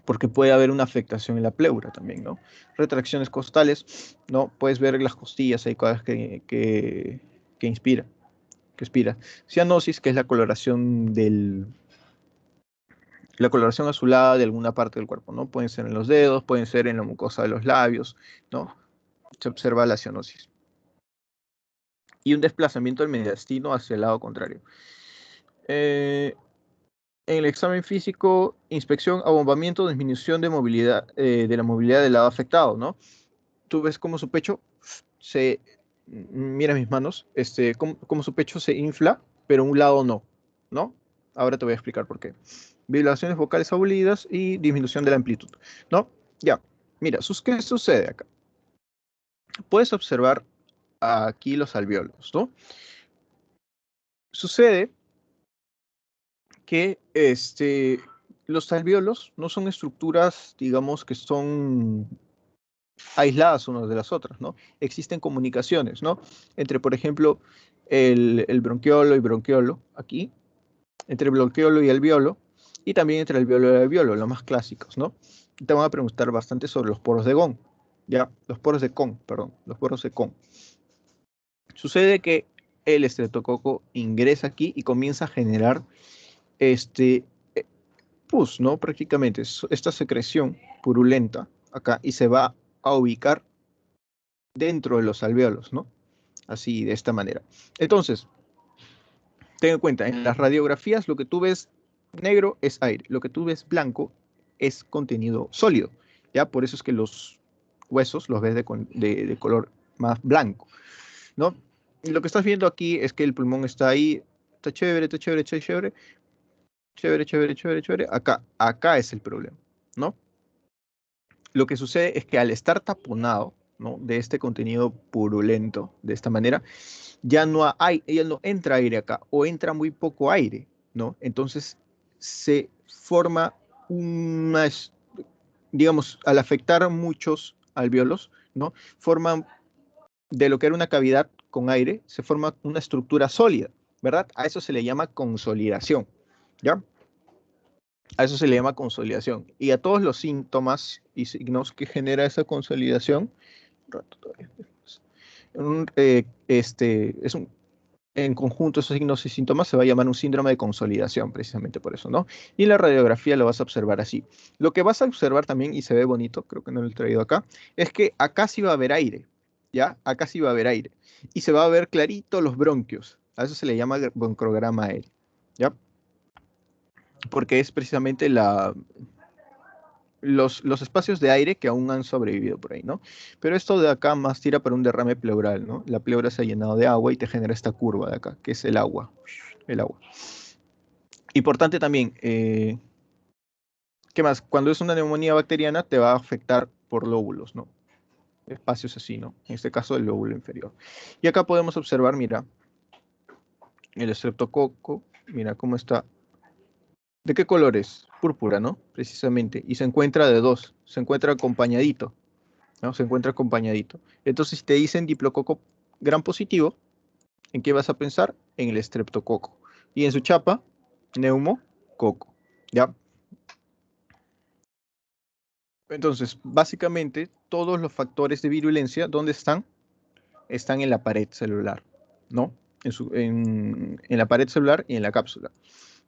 Porque puede haber una afectación en la pleura también, ¿no? Retracciones costales, ¿no? Puedes ver las costillas, hay cosas que inspira, que expira. Cianosis, que es la coloración azulada de alguna parte del cuerpo, ¿no? Pueden ser en los dedos, pueden ser en la mucosa de los labios, ¿no? Se observa la cianosis. Y un desplazamiento del mediastino hacia el lado contrario. En el examen físico, inspección, abombamiento, disminución de movilidad, de la movilidad del lado afectado, ¿no? Tú ves cómo su pecho mira mis manos, cómo su pecho se infla, pero un lado no, ¿no? Ahora te voy a explicar por qué. Vibraciones vocales abolidas y disminución de la amplitud, ¿no? Ya, mira, ¿qué sucede acá? Puedes observar aquí los alvéolos, ¿no? Sucede que los alvéolos no son estructuras, digamos, que son aisladas unas de las otras, ¿no? Existen comunicaciones, ¿no? Entre, por ejemplo, el bronquiolo y bronquiolo, aquí, entre el bronquiolo y alvéolo, y también entre el alvéolo y el alvéolo, los más clásicos, ¿no? Te van a preguntar bastante sobre los poros de Kohn, ¿ya? Los poros de Kohn, perdón, los poros de Kohn. Sucede que el estreptococo ingresa aquí y comienza a generar pus, ¿no? Prácticamente, esta secreción purulenta acá, y se va a ubicar dentro de los alvéolos, ¿no? Así, de esta manera. Entonces, ten en cuenta, en las radiografías lo que tú ves negro es aire, lo que tú ves blanco es contenido sólido, ¿ya? Por eso es que los huesos los ves de color más blanco, ¿no? Y lo que estás viendo aquí es que el pulmón está ahí, está chévere, chévere. Acá es el problema, ¿no? Lo que sucede es que al estar taponado, ¿no? De este contenido purulento, de esta manera, ya no entra aire acá, o entra muy poco aire, ¿no? Entonces se forma digamos, al afectar muchos alvéolos, ¿no? Forman de lo que era una cavidad con aire, se forma una estructura sólida, ¿verdad? A eso se le llama consolidación, ¿ya? A eso se le llama consolidación. Y a todos los síntomas y signos que genera esa consolidación, es un en conjunto esos signos y síntomas se va a llamar un síndrome de consolidación, precisamente por eso, ¿no? Y en la radiografía lo vas a observar así. Lo que vas a observar también, y se ve bonito, creo que no lo he traído acá, es que acá sí va a haber aire, ¿ya? Acá sí va a haber aire. Y se va a ver clarito los bronquios. A eso se le llama broncograma aéreo, ¿ya? Porque es precisamente los espacios de aire que aún han sobrevivido por ahí, ¿no? Pero esto de acá más tira para un derrame pleural, ¿no? La pleura se ha llenado de agua y te genera esta curva de acá, que es el agua. El agua. Importante también, ¿qué más? Cuando es una neumonía bacteriana te va a afectar por lóbulos, ¿no? Espacios así, ¿no? En este caso el lóbulo inferior. Y acá podemos observar, mira, el estreptococo, mira cómo está. ¿De qué color es? Púrpura, ¿no? Precisamente. Y se encuentra de dos, se encuentra acompañadito, ¿no? Se encuentra acompañadito. Entonces, si te dicen diplococo gran positivo, ¿en qué vas a pensar? En el estreptococo. Y en su chapa, neumococo, ¿ya? Entonces, básicamente, todos los factores de virulencia, ¿dónde están? Están en la pared celular, ¿no? En la pared celular y en la cápsula.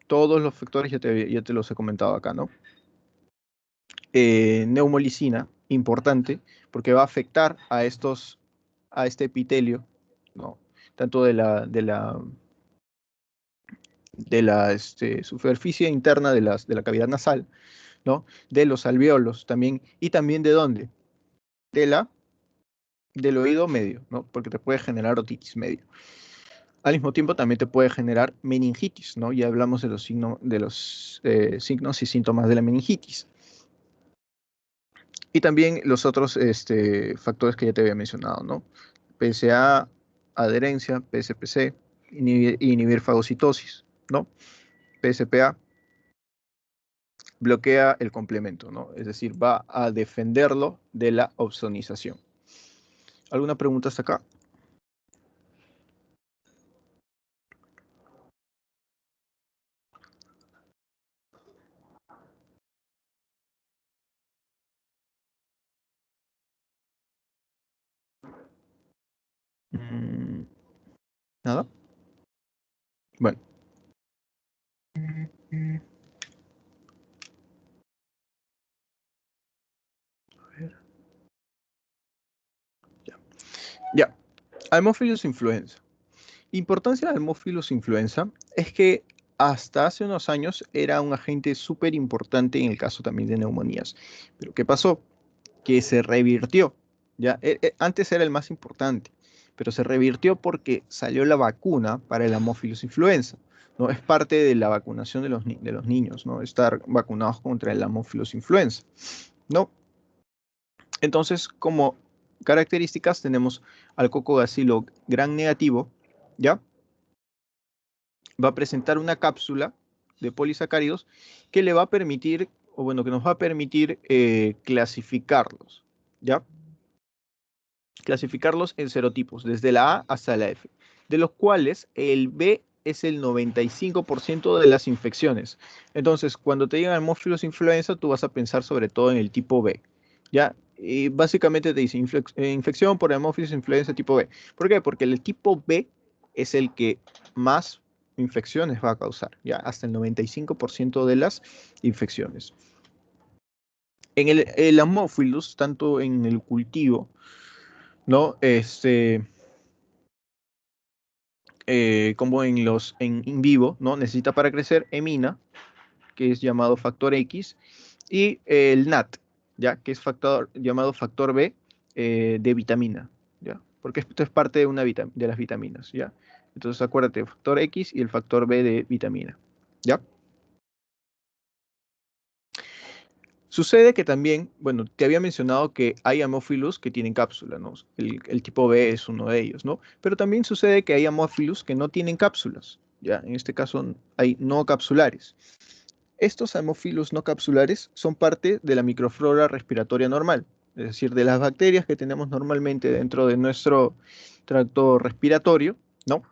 Todos los factores ya te los he comentado acá, ¿no? Neumolicina, importante, porque va a afectar a este epitelio, ¿no? Tanto de la superficie interna de la cavidad nasal, ¿no? De los alvéolos también, y también ¿de dónde? Del oído medio, ¿no? Porque te puede generar otitis medio. Al mismo tiempo también te puede generar meningitis, ¿no? Ya hablamos de los signos y síntomas de la meningitis. Y también los otros factores que ya te había mencionado, ¿no? PSA, adherencia, PSPC, inhibir fagocitosis, ¿no? PSPA bloquea el complemento, ¿no? Es decir, va a defenderlo de la opsonización. ¿Alguna pregunta hasta acá? ¿Nada? Bueno. A ver. Ya. Haemophilus influenza. Importancia de Haemophilus influenza es que hasta hace unos años era un agente súper importante en el caso también de neumonías. Pero ¿qué pasó? Que se revirtió. ¿Ya? Antes era el más importante, pero se revirtió porque salió la vacuna para el Haemophilus influenza, ¿no? Es parte de la vacunación de los niños, ¿no? Estar vacunados contra el Haemophilus influenza, ¿no? Entonces, como características tenemos al cocobacilo gran negativo, ¿ya? Va a presentar una cápsula de polisacáridos que le va a permitir, o bueno, que nos va a permitir clasificarlos, ¿ya? Clasificarlos en serotipos, desde la A hasta la F, de los cuales el B es el 95% de las infecciones. Entonces, cuando te digan Haemophilus influenza, tú vas a pensar sobre todo en el tipo B, ¿ya? Y básicamente te dice infección por Haemophilus influenza tipo B. ¿Por qué? Porque el tipo B es el que más infecciones va a causar, ya hasta el 95% de las infecciones. En el Haemophilus, tanto en el cultivo, ¿no? Como en in vivo, ¿no? Necesita para crecer hemina, que es llamado factor X, y el NAT, ¿ya? Que es llamado factor B de vitamina, ¿ya? Porque esto es parte de las vitaminas, ¿ya? Entonces acuérdate, factor X y el factor B de vitamina, ¿ya? Sucede que también, bueno, te había mencionado que hay Haemophilus que tienen cápsula, ¿no? El tipo B es uno de ellos, ¿no? Pero también sucede que hay Haemophilus que no tienen cápsulas, ¿ya? En este caso hay no capsulares. Estos Haemophilus no capsulares son parte de la microflora respiratoria normal, es decir, de las bacterias que tenemos normalmente dentro de nuestro tracto respiratorio, ¿no?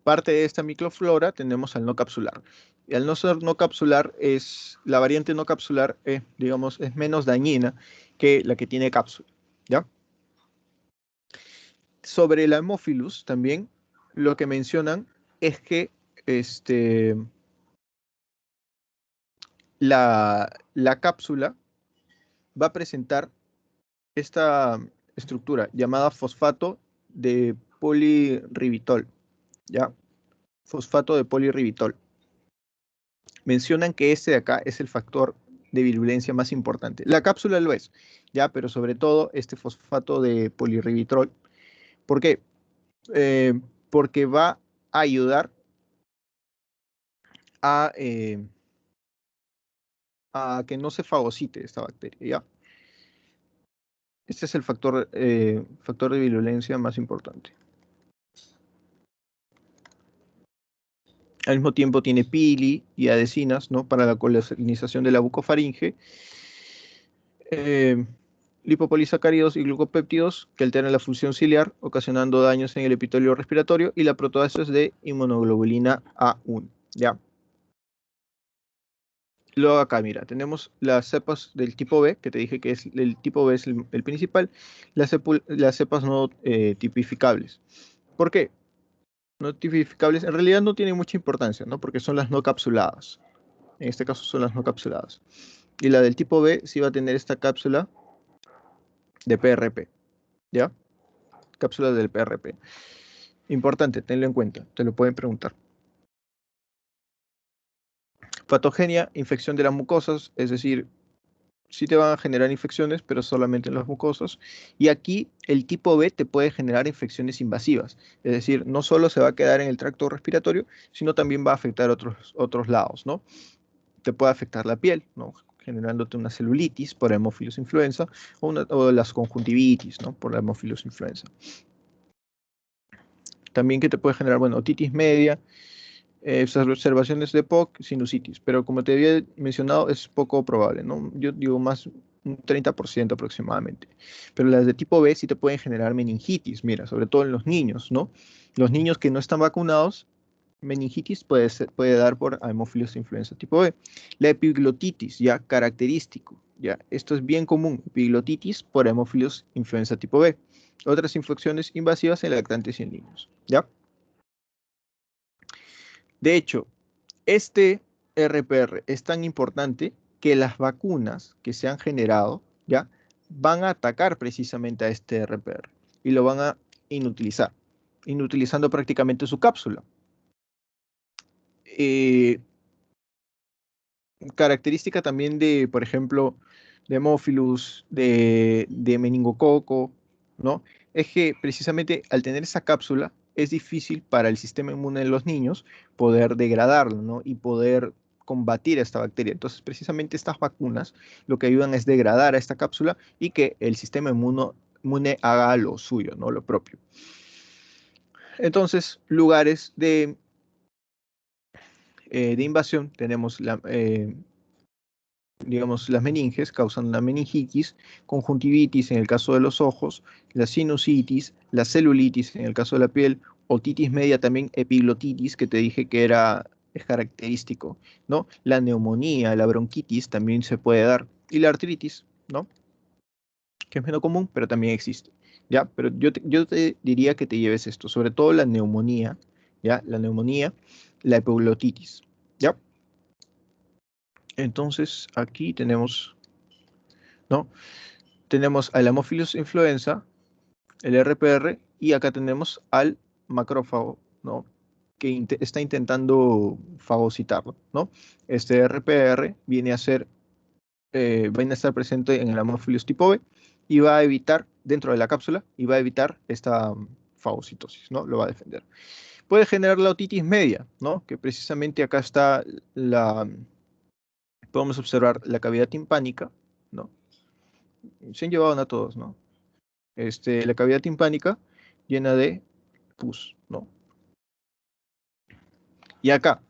Parte de esta microflora tenemos al no capsular. Y al no ser no capsular, la variante no capsular, digamos, es menos dañina que la que tiene cápsula, ¿ya? Sobre el Haemophilus también, lo que mencionan es que la cápsula va a presentar esta estructura llamada fosfato de polirribitol, ¿ya? Fosfato de polirribitol. Mencionan que este de acá es el factor de virulencia más importante. La cápsula lo es, ¿ya? Pero sobre todo este fosfato de polirribitol. ¿Por qué? Porque va a ayudar a que no se fagocite esta bacteria, ¿ya? Este es el factor de virulencia más importante. Al mismo tiempo tiene pili y adhesinas, ¿no? Para la colonización de la bucofaringe. Lipopolisacáridos y glucopéptidos que alteran la función ciliar, ocasionando daños en el epitelio respiratorio, y la proteasa de inmunoglobulina A1, ¿ya? Luego acá, mira, tenemos las cepas del tipo B, que te dije que el tipo B es el principal, las cepas no tipificables. ¿Por qué? No tipificables, en realidad no tienen mucha importancia, ¿no? Porque son las no capsuladas. En este caso son las no capsuladas. Y la del tipo B sí va a tener esta cápsula de PRP, ¿ya? Cápsula del PRP. Importante, tenlo en cuenta, te lo pueden preguntar. Patogenia, infección de las mucosas, es decir, sí te van a generar infecciones, pero solamente en las mucosas. Y aquí el tipo B te puede generar infecciones invasivas, es decir, no solo se va a quedar en el tracto respiratorio, sino también va a afectar otros lados, ¿no? Te puede afectar la piel, ¿no? Generándote una celulitis por Haemophilus influenza o las conjuntivitis, ¿no? Por la Haemophilus influenza. También que te puede generar, bueno, otitis media, observaciones de POC, sinusitis, pero como te había mencionado es poco probable, ¿no? Yo digo más un 30% aproximadamente. Pero las de tipo B sí te pueden generar meningitis, mira, sobre todo en los niños, ¿no? Los niños que no están vacunados, meningitis puede dar por Haemophilus influenza tipo B. La epiglotitis, ya característico, ya, esto es bien común, epiglotitis por Haemophilus influenza tipo B. Otras infecciones invasivas en lactantes y en niños, ¿ya? De hecho, este RPR es tan importante que las vacunas que se han generado, ¿ya? Van a atacar precisamente a este RPR y lo van a inutilizar, inutilizando prácticamente su cápsula. Característica también de, por ejemplo, de Haemophilus, de meningococo, ¿no? Es que precisamente al tener esa cápsula es difícil para el sistema inmune de los niños poder degradarlo, ¿no? Y poder combatir a esta bacteria. Entonces, precisamente estas vacunas lo que ayudan es degradar a esta cápsula y que el sistema inmune haga lo suyo, ¿no? Lo propio. Entonces, lugares de invasión tenemos digamos, las meninges causan la meningitis, conjuntivitis en el caso de los ojos, la sinusitis, la celulitis en el caso de la piel, otitis media también, epiglotitis, que te dije que es característico, ¿no? La neumonía, la bronquitis también se puede dar, y la artritis, ¿no? Que es menos común, pero también existe, ¿ya? Pero yo te diría que te lleves esto, sobre todo la neumonía, ¿ya? La neumonía, la epiglotitis, ¿ya? Entonces, aquí tenemos, ¿no? Tenemos al Haemophilus influenza, el RPR, y acá tenemos al macrófago, ¿no? Que está intentando fagocitarlo, ¿no? Este RPR viene a estar presente en el Haemophilus tipo B y va a evitar, dentro de la cápsula, y va a evitar esta fagocitosis, ¿no? Lo va a defender. Puede generar la otitis media, ¿no? Que precisamente acá está podemos observar la cavidad timpánica, ¿no? Se han llevado a todos, ¿no? La cavidad timpánica llena de pus, ¿no? Y acá,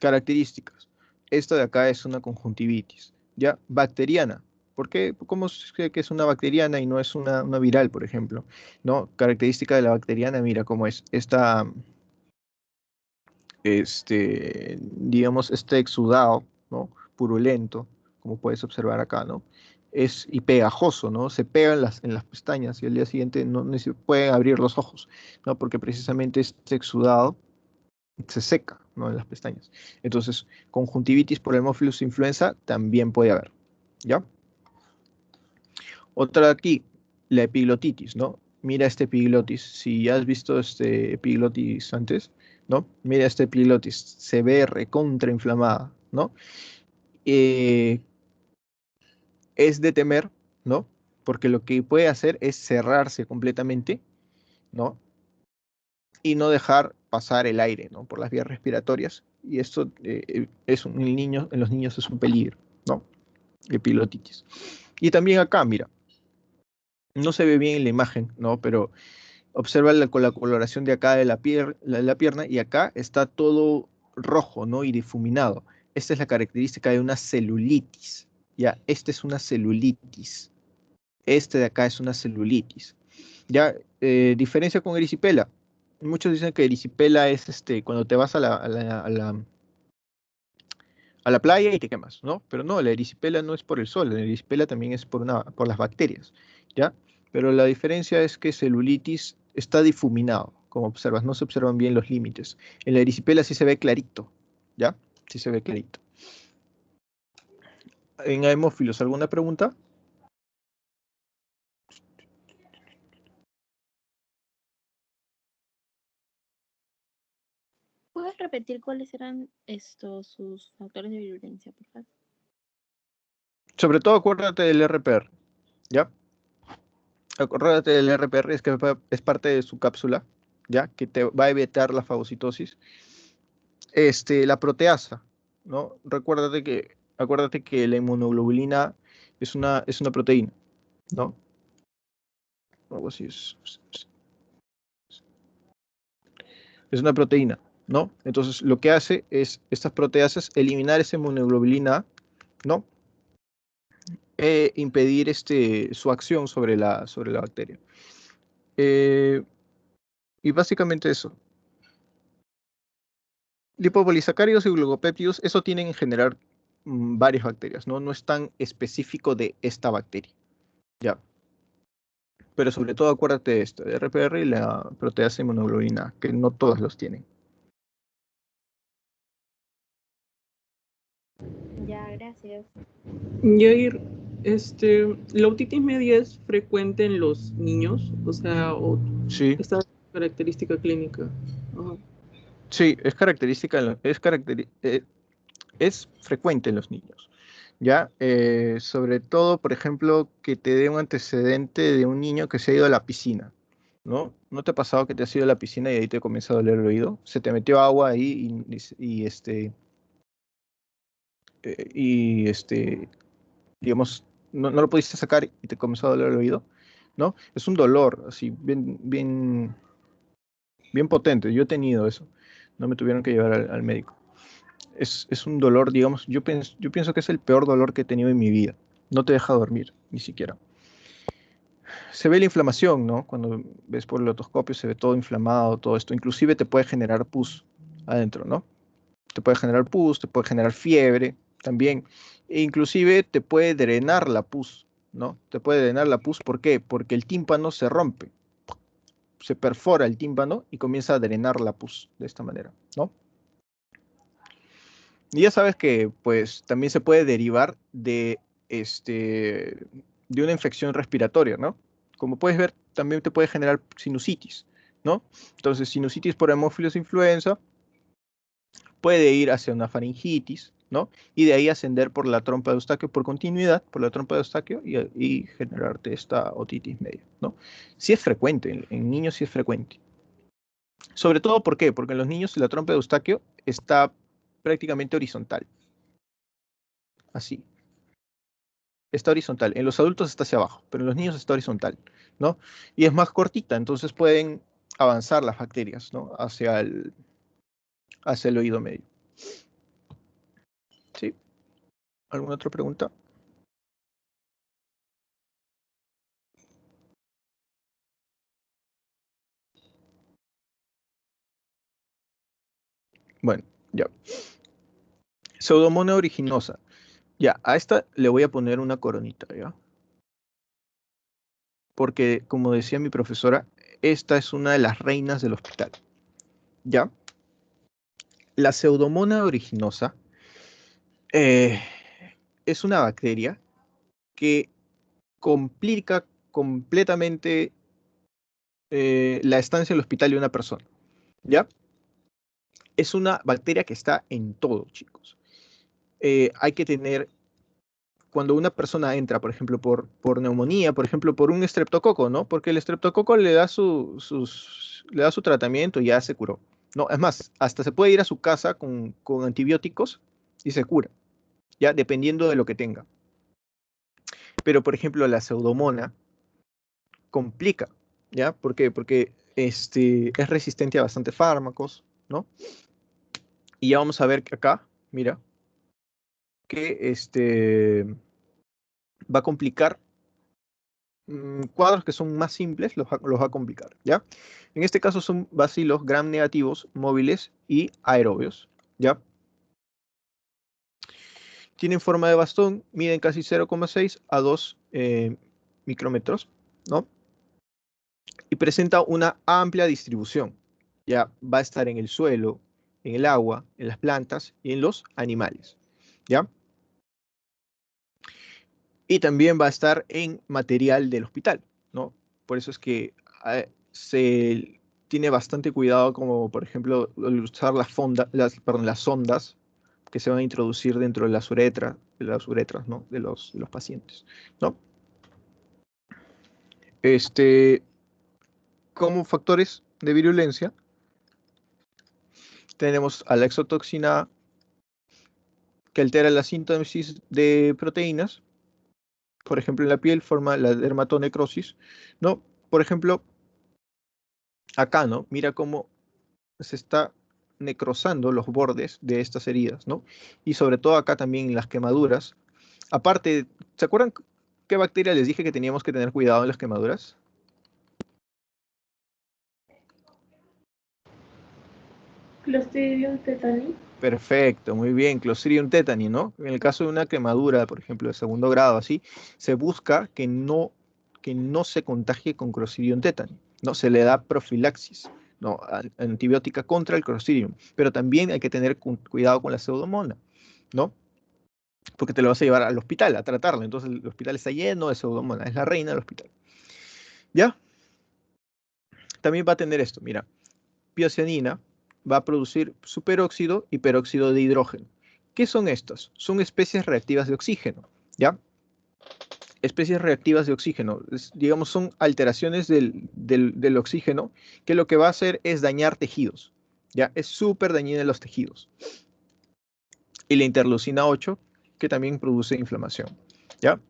características. Esta de acá es una conjuntivitis, ¿ya? Bacteriana. ¿Por qué? ¿Cómo se cree que es una bacteriana y no es una viral, por ejemplo? ¿No? Característica de la bacteriana, mira cómo es. Digamos, este exudado, ¿no? Purulento, como puedes observar acá, ¿no? Y pegajoso, ¿no? Se pega en las pestañas y al día siguiente no se pueden abrir los ojos, ¿no? Porque precisamente este exudado se seca, ¿no? En las pestañas. Entonces, conjuntivitis por Haemophilus influenza también puede haber, ¿ya? Otra aquí, la epiglotitis, ¿no? Mira este epiglotis, si ya has visto este epiglotis antes, ¿no? Mira este epiglotis, se ve recontrainflamada, ¿no? Eh, es de temer, ¿no? Porque lo que puede hacer es cerrarse completamente, ¿no? Y no dejar pasar el aire, ¿no? Por las vías respiratorias. Y esto en los niños es un peligro, ¿no? Epiglotitis. Y también acá, mira, no se ve bien en la imagen, ¿no? Pero observa con la coloración de acá de la pierna y acá está todo rojo, ¿no? Y difuminado. Esta es la característica de una celulitis. Ya, esta es una celulitis. Este de acá es una celulitis. Ya, diferencia con erisipela. Muchos dicen que erisipela es cuando te vas a la playa y te quemas, ¿no? Pero no, la erisipela no es por el sol, la erisipela también es por las bacterias, ¿ya? Pero la diferencia es que celulitis está difuminado, como observas, no se observan bien los límites. En la erisipela sí se ve clarito, ¿ya? Sí se ve clarito. En hemófilos, ¿alguna pregunta? ¿Puedes repetir cuáles eran sus factores de virulencia, por favor? Sobre todo acuérdate del RPR, ¿ya? Acuérdate del RPR, es que es parte de su cápsula, ¿ya? Que te va a evitar la fagocitosis. La proteasa, ¿no? Acuérdate que la inmunoglobulina es una proteína, ¿no? Algo así es una proteína, ¿no? Entonces lo que hace es estas proteasas eliminar esa inmunoglobulina, ¿no? Impedir su acción sobre la bacteria. Y básicamente eso. Lipopolisacáridos y glucopéptidos, eso tienen en general varias bacterias, ¿no? No es tan específico de esta bacteria, ¿ya? Pero sobre todo acuérdate de esto, de RPR y la proteasa inmunoglobulina, que no todos los tienen. Ya, gracias. Yair, la otitis media es frecuente en los niños, o sea, o Sí, esta característica clínica. Ajá. sí, es característica, es frecuente en los niños, ¿ya? Sobre todo, por ejemplo, que te dé un antecedente de un niño que se ha ido a la piscina, ¿no? ¿No te ha pasado que te has ido a la piscina y ahí te comienza a doler el oído? Se te metió agua ahí digamos, no lo pudiste sacar y te comenzó a doler el oído, ¿no? Es un dolor, así, bien potente. Yo he tenido eso. No me tuvieron que llevar al médico. Es un dolor, digamos, yo pienso que es el peor dolor que he tenido en mi vida. No te deja dormir, ni siquiera. Se ve la inflamación, ¿no? Cuando ves por el otoscopio se ve todo inflamado, todo esto. Inclusive te puede generar pus adentro, ¿no? Te puede generar pus, te puede generar fiebre también. E inclusive te puede drenar la pus, ¿no? Te puede drenar la pus, ¿por qué? Porque el tímpano se rompe, se perfora el tímpano y comienza a drenar la pus de esta manera, ¿no? Y ya sabes que, pues, también se puede derivar de una infección respiratoria, ¿no? Como puedes ver, también te puede generar sinusitis, ¿no? Entonces, sinusitis por Haemophilus influenza puede ir hacia una faringitis, ¿no? Y de ahí ascender por la trompa de Eustaquio por continuidad, por la trompa de Eustaquio y generarte esta otitis media, ¿no? Sí es frecuente, en niños sí es frecuente. Sobre todo, ¿por qué? Porque en los niños la trompa de Eustaquio está prácticamente horizontal, así. Está horizontal. En los adultos está hacia abajo, pero en los niños está horizontal, ¿no? Y es más cortita, entonces pueden avanzar las bacterias, ¿no? Hacia el oído medio. ¿Sí? ¿Alguna otra pregunta? Bueno, ya. Pseudomonas originosa. Ya, a esta le voy a poner una coronita, ¿ya? Porque, como decía mi profesora, esta es una de las reinas del hospital, ¿ya? La Pseudomonas aeruginosa eh, es una bacteria que complica completamente la estancia en el hospital de una persona, ¿ya? Es una bacteria que está en todo, chicos. Hay que tener, cuando una persona entra, por ejemplo, por neumonía, por ejemplo, por un estreptococo, ¿no? Porque el estreptococo le da su tratamiento y ya se curó. No, es más, hasta se puede ir a su casa con antibióticos y se cura, ya dependiendo de lo que tenga. Pero, por ejemplo, la pseudomona complica, ¿ya? ¿Por qué? Porque es resistente a bastantes fármacos, ¿no? Y ya vamos a ver que acá, mira, que va a complicar cuadros que son más simples, los va a complicar, ¿ya? En este caso son bacilos gram negativos, móviles y aerobios, ¿ya? Tienen forma de bastón, miden casi 0,6 a 2 micrómetros, ¿no? Y presenta una amplia distribución. Ya va a estar en el suelo, en el agua, en las plantas y en los animales. ¿Ya? Y también va a estar en material del hospital, ¿no? Por eso es que se tiene bastante cuidado, como por ejemplo, al usar las sondas que se van a introducir dentro de las uretras, ¿no? De los pacientes, ¿no? Como factores de virulencia, tenemos a la exotoxina A, que altera la síntesis de proteínas, por ejemplo, en la piel forma la dermatonecrosis, ¿no? Por ejemplo, acá, ¿no? Mira cómo se está necrosando los bordes de estas heridas, ¿no? Y sobre todo acá también en las quemaduras. Aparte, ¿se acuerdan qué bacteria les dije que teníamos que tener cuidado en las quemaduras? Clostridium tetani. Perfecto, muy bien, Clostridium tetani, ¿no? En el caso de una quemadura, por ejemplo, de segundo grado, así, se busca que no se contagie con Clostridium tetani, ¿no? Se le da profilaxis, ¿no? Antibiótica contra el Clostridium, pero también hay que tener cuidado con la pseudomonas, ¿no? Porque te lo vas a llevar al hospital a tratarlo, entonces el hospital está lleno de pseudomonas, es la reina del hospital, ¿ya? También va a tener esto, mira, piocianina va a producir superóxido y peróxido de hidrógeno. ¿Qué son estos? Son especies reactivas de oxígeno, ¿ya? Especies reactivas de oxígeno, digamos, son alteraciones del oxígeno que lo que va a hacer es dañar tejidos, ¿ya? Es súper dañina en los tejidos. Y la interleucina 8, que también produce inflamación, ¿ya?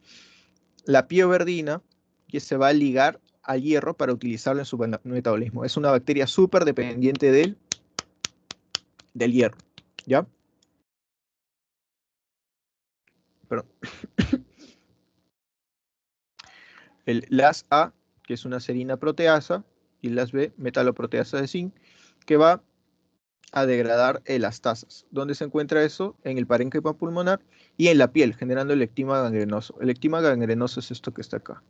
La pioverdina, que se va a ligar al hierro para utilizarlo en su metabolismo. Es una bacteria súper dependiente del hierro, ¿ya? Perdón. El LAS-A, que es una serina proteasa, y LAS-B, metaloproteasa de zinc, que va a degradar elastasas. ¿Dónde se encuentra eso? En el parénquima pulmonar y en la piel, generando el ectima gangrenoso. El ectima gangrenoso es esto que está acá.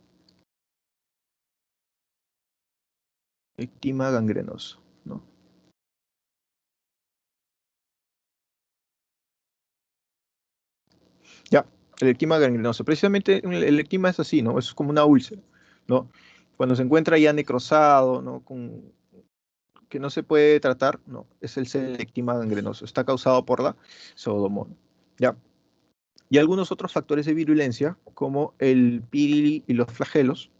Ectima gangrenoso, ¿no? Ya, el ectima gangrenoso. Precisamente el ectima es así, ¿no? Es como una úlcera, ¿no? Cuando se encuentra ya necrosado, ¿no? Que no se puede tratar, no, es el ectima gangrenoso. Está causado por la pseudomonas, ¿ya? Y algunos otros factores de virulencia, como el pili y los flagelos,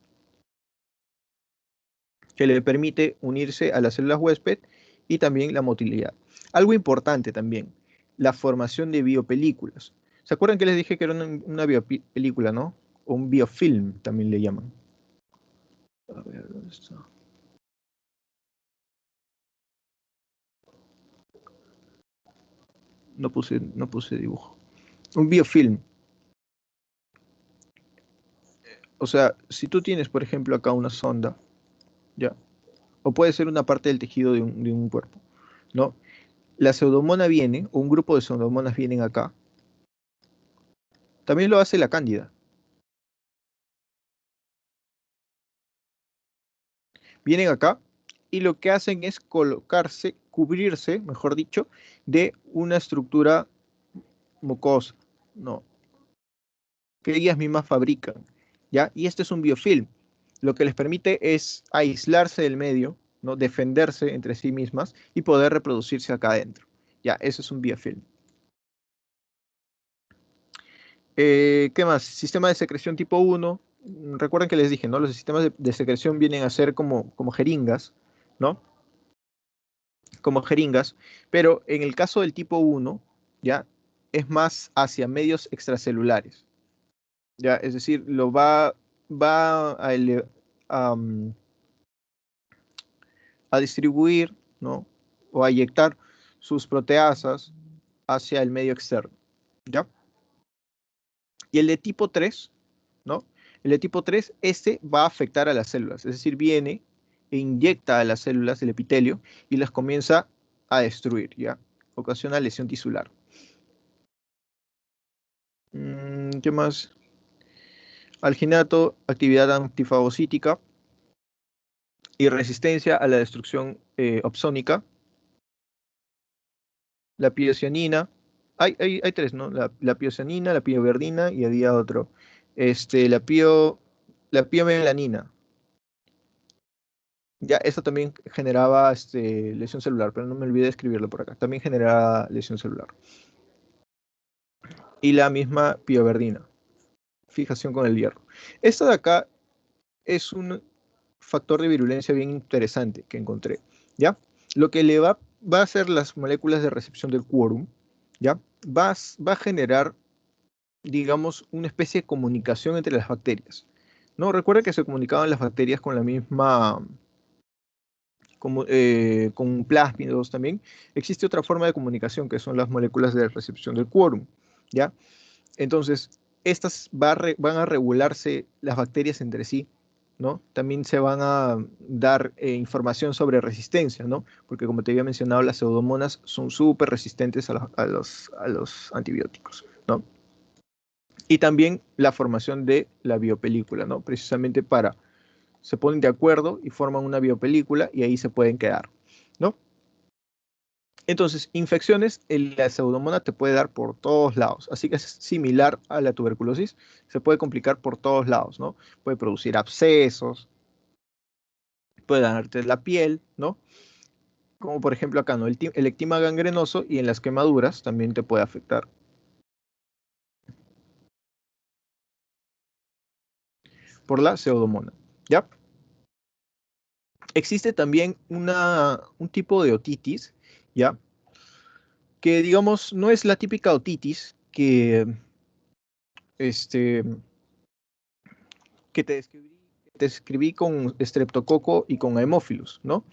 que le permite unirse a las células huésped y también la motilidad. Algo importante también, la formación de biopelículas. ¿Se acuerdan que les dije que era una biopelícula, no? O un biofilm también le llaman. A ver, ¿dónde está? No puse dibujo. Un biofilm. O sea, si tú tienes, por ejemplo, acá una sonda, ¿ya? O puede ser una parte del tejido de un cuerpo, ¿no? La pseudomona viene, o un grupo de pseudomonas vienen acá. También lo hace la cándida. Vienen acá y lo que hacen es colocarse cubrirse, mejor dicho, de una estructura mucosa, ¿no? Que ellas mismas fabrican, ¿ya? Y este es un biofilm. Lo que les permite es aislarse del medio, ¿no? Defenderse entre sí mismas y poder reproducirse acá adentro. Ya, eso es un biofilm. ¿Qué más? Sistema de secreción tipo 1. Recuerden que les dije, ¿no? Los sistemas de secreción vienen a ser como jeringas, ¿no? Como jeringas, pero en el caso del tipo 1, ¿ya? Es más hacia medios extracelulares, ¿ya? Es decir, va a distribuir, ¿no? O a inyectar sus proteasas hacia el medio externo, ¿ya? Y el de tipo 3, ¿no? El de tipo 3, este va a afectar a las células, es decir, viene e inyecta a las células del epitelio y las comienza a destruir, ¿ya? Ocasiona lesión tisular. ¿Qué más? Alginato, actividad antifagocítica y resistencia a la destrucción opsónica. La piocianina, hay tres, ¿no? La piocianina, la pioverdina y había otro. La piomelanina. Ya, eso también generaba lesión celular, pero no me olvidé de escribirlo por acá. También generaba lesión celular. Y la misma pioverdina, fijación con el hierro. Esta de acá es un factor de virulencia bien interesante que encontré, ¿ya? Lo que le va a hacer las moléculas de recepción del quórum, ¿ya? Va a generar, digamos, una especie de comunicación entre las bacterias, ¿no? Recuerda que se comunicaban las bacterias con la misma, con plásmidos también. Existe otra forma de comunicación que son las moléculas de recepción del quórum, ¿ya? Entonces, estas van a regularse las bacterias entre sí, ¿no? También se van a dar información sobre resistencia, ¿no? Porque como te había mencionado, las pseudomonas son súper resistentes a los antibióticos, ¿no? Y también la formación de la biopelícula, ¿no? Precisamente se ponen de acuerdo y forman una biopelícula y ahí se pueden quedar, ¿no? Entonces, infecciones, la pseudomona te puede dar por todos lados, así que es similar a la tuberculosis, se puede complicar por todos lados, ¿no? Puede producir abscesos, puede dañarte la piel, ¿no? Como por ejemplo acá, ¿no? El ectima gangrenoso y en las quemaduras también te puede afectar. Por la pseudomona, ¿ya? Existe también un tipo de otitis, ¿ya? Que digamos no es la típica otitis este, que te describí con estreptococo y con hemófilos, ¿no?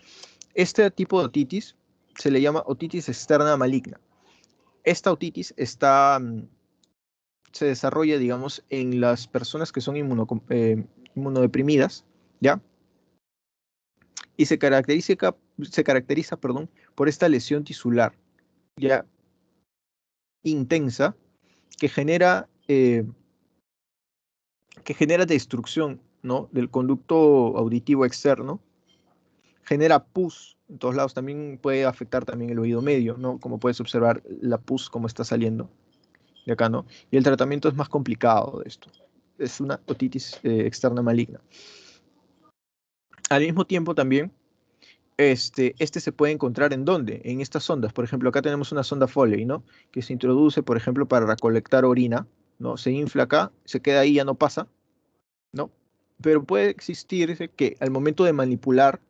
Este tipo de otitis se le llama otitis externa maligna. Esta otitis se desarrolla, digamos, en las personas que son inmunodeprimidas, ¿ya? Y se caracteriza, perdón, por esta lesión tisular, ya intensa, que genera destrucción, ¿no? Del conducto auditivo externo, genera pus en todos lados, también puede afectar también el oído medio, ¿no? Como puedes observar la pus como está saliendo de acá, ¿no? Y el tratamiento es más complicado de esto. Es una otitis externa maligna. Al mismo tiempo también, este se puede encontrar ¿en dónde? En estas sondas. Por ejemplo, acá tenemos una sonda Foley, ¿no? Que se introduce, por ejemplo, para recolectar orina, ¿no? Se infla acá, se queda ahí, ya no pasa, ¿no? Pero puede existir que al momento de manipular,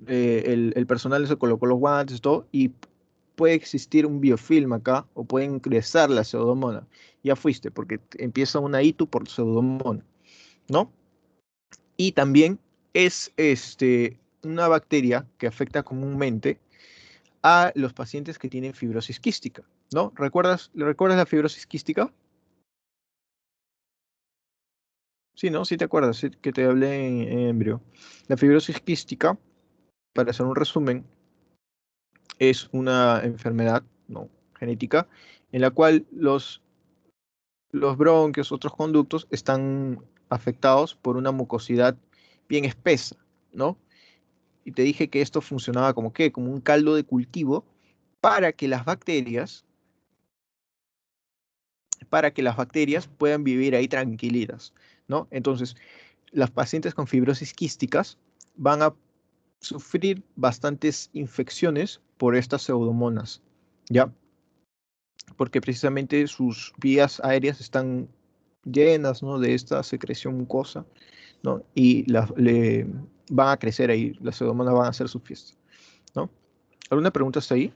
el personal se colocó los guantes, todo, y puede existir un biofilm acá, o puede ingresar la pseudomona. Ya fuiste, porque empieza una ITU por pseudomona, ¿no? Y también es una bacteria que afecta comúnmente a los pacientes que tienen fibrosis quística, ¿no? ¿Recuerdas la fibrosis quística? Sí, ¿no? Sí te acuerdas, sí, que te hablé en embrio. La fibrosis quística, para hacer un resumen, es una enfermedad, ¿no? Genética, en la cual los bronquios, otros conductos, están afectados por una mucosidad bien espesa, ¿no? Y te dije que esto funcionaba como ¿qué? Como un caldo de cultivo para que las bacterias puedan vivir ahí tranquilitas, ¿no? Entonces, las pacientes con fibrosis quísticas van a sufrir bastantes infecciones por estas pseudomonas, ¿ya? Porque precisamente sus vías aéreas están llenas, ¿no? De esta secreción mucosa, ¿no? Y le van a crecer ahí, las pseudomonas van a hacer su fiesta, ¿no? ¿Alguna pregunta hasta ahí?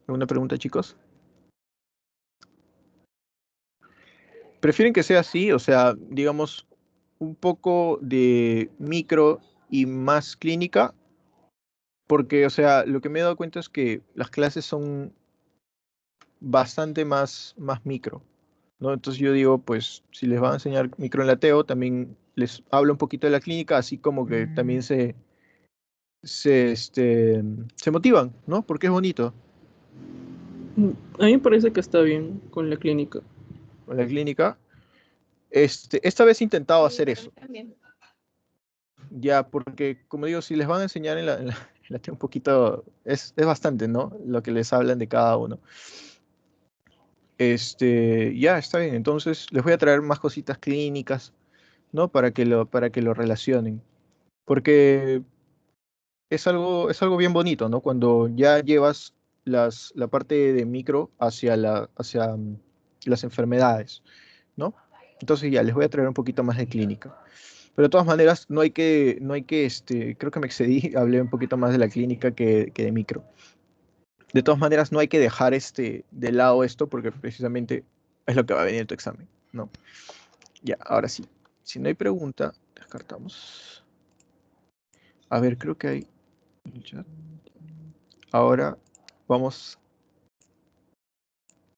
¿Alguna pregunta, chicos? ¿Prefieren que sea así? O sea, digamos, un poco de micro y más clínica, porque, o sea, lo que me he dado cuenta es que las clases son bastante más micro, ¿no? Entonces yo digo, pues, si les van a enseñar micro en la TEO, también les hablo un poquito de la clínica, así como que también se motivan, ¿no? Porque es bonito A mí me parece que está bien con la clínica. con la clínica. Esta vez he intentado Sí, hacer para eso. mí también. Ya, porque como digo, si les van a enseñar en la TEO un poquito, es bastante, ¿no? Lo que les hablan de cada uno. Ya, está bien. Entonces les voy a traer más cositas clínicas, ¿no? Para que lo relacionen. Porque es algo bien bonito, ¿no? Cuando ya llevas la parte de micro hacia las enfermedades, ¿no? Entonces ya les voy a traer un poquito más de clínica. Pero de todas maneras, no hay que, creo que me excedí, hablé un poquito más de la clínica que de micro. De todas maneras, no hay que dejar de lado esto porque precisamente es lo que va a venir en tu examen, ¿no? Ya, ahora sí. Si no hay pregunta, descartamos. A ver, creo que hay en el chat. Ahora vamos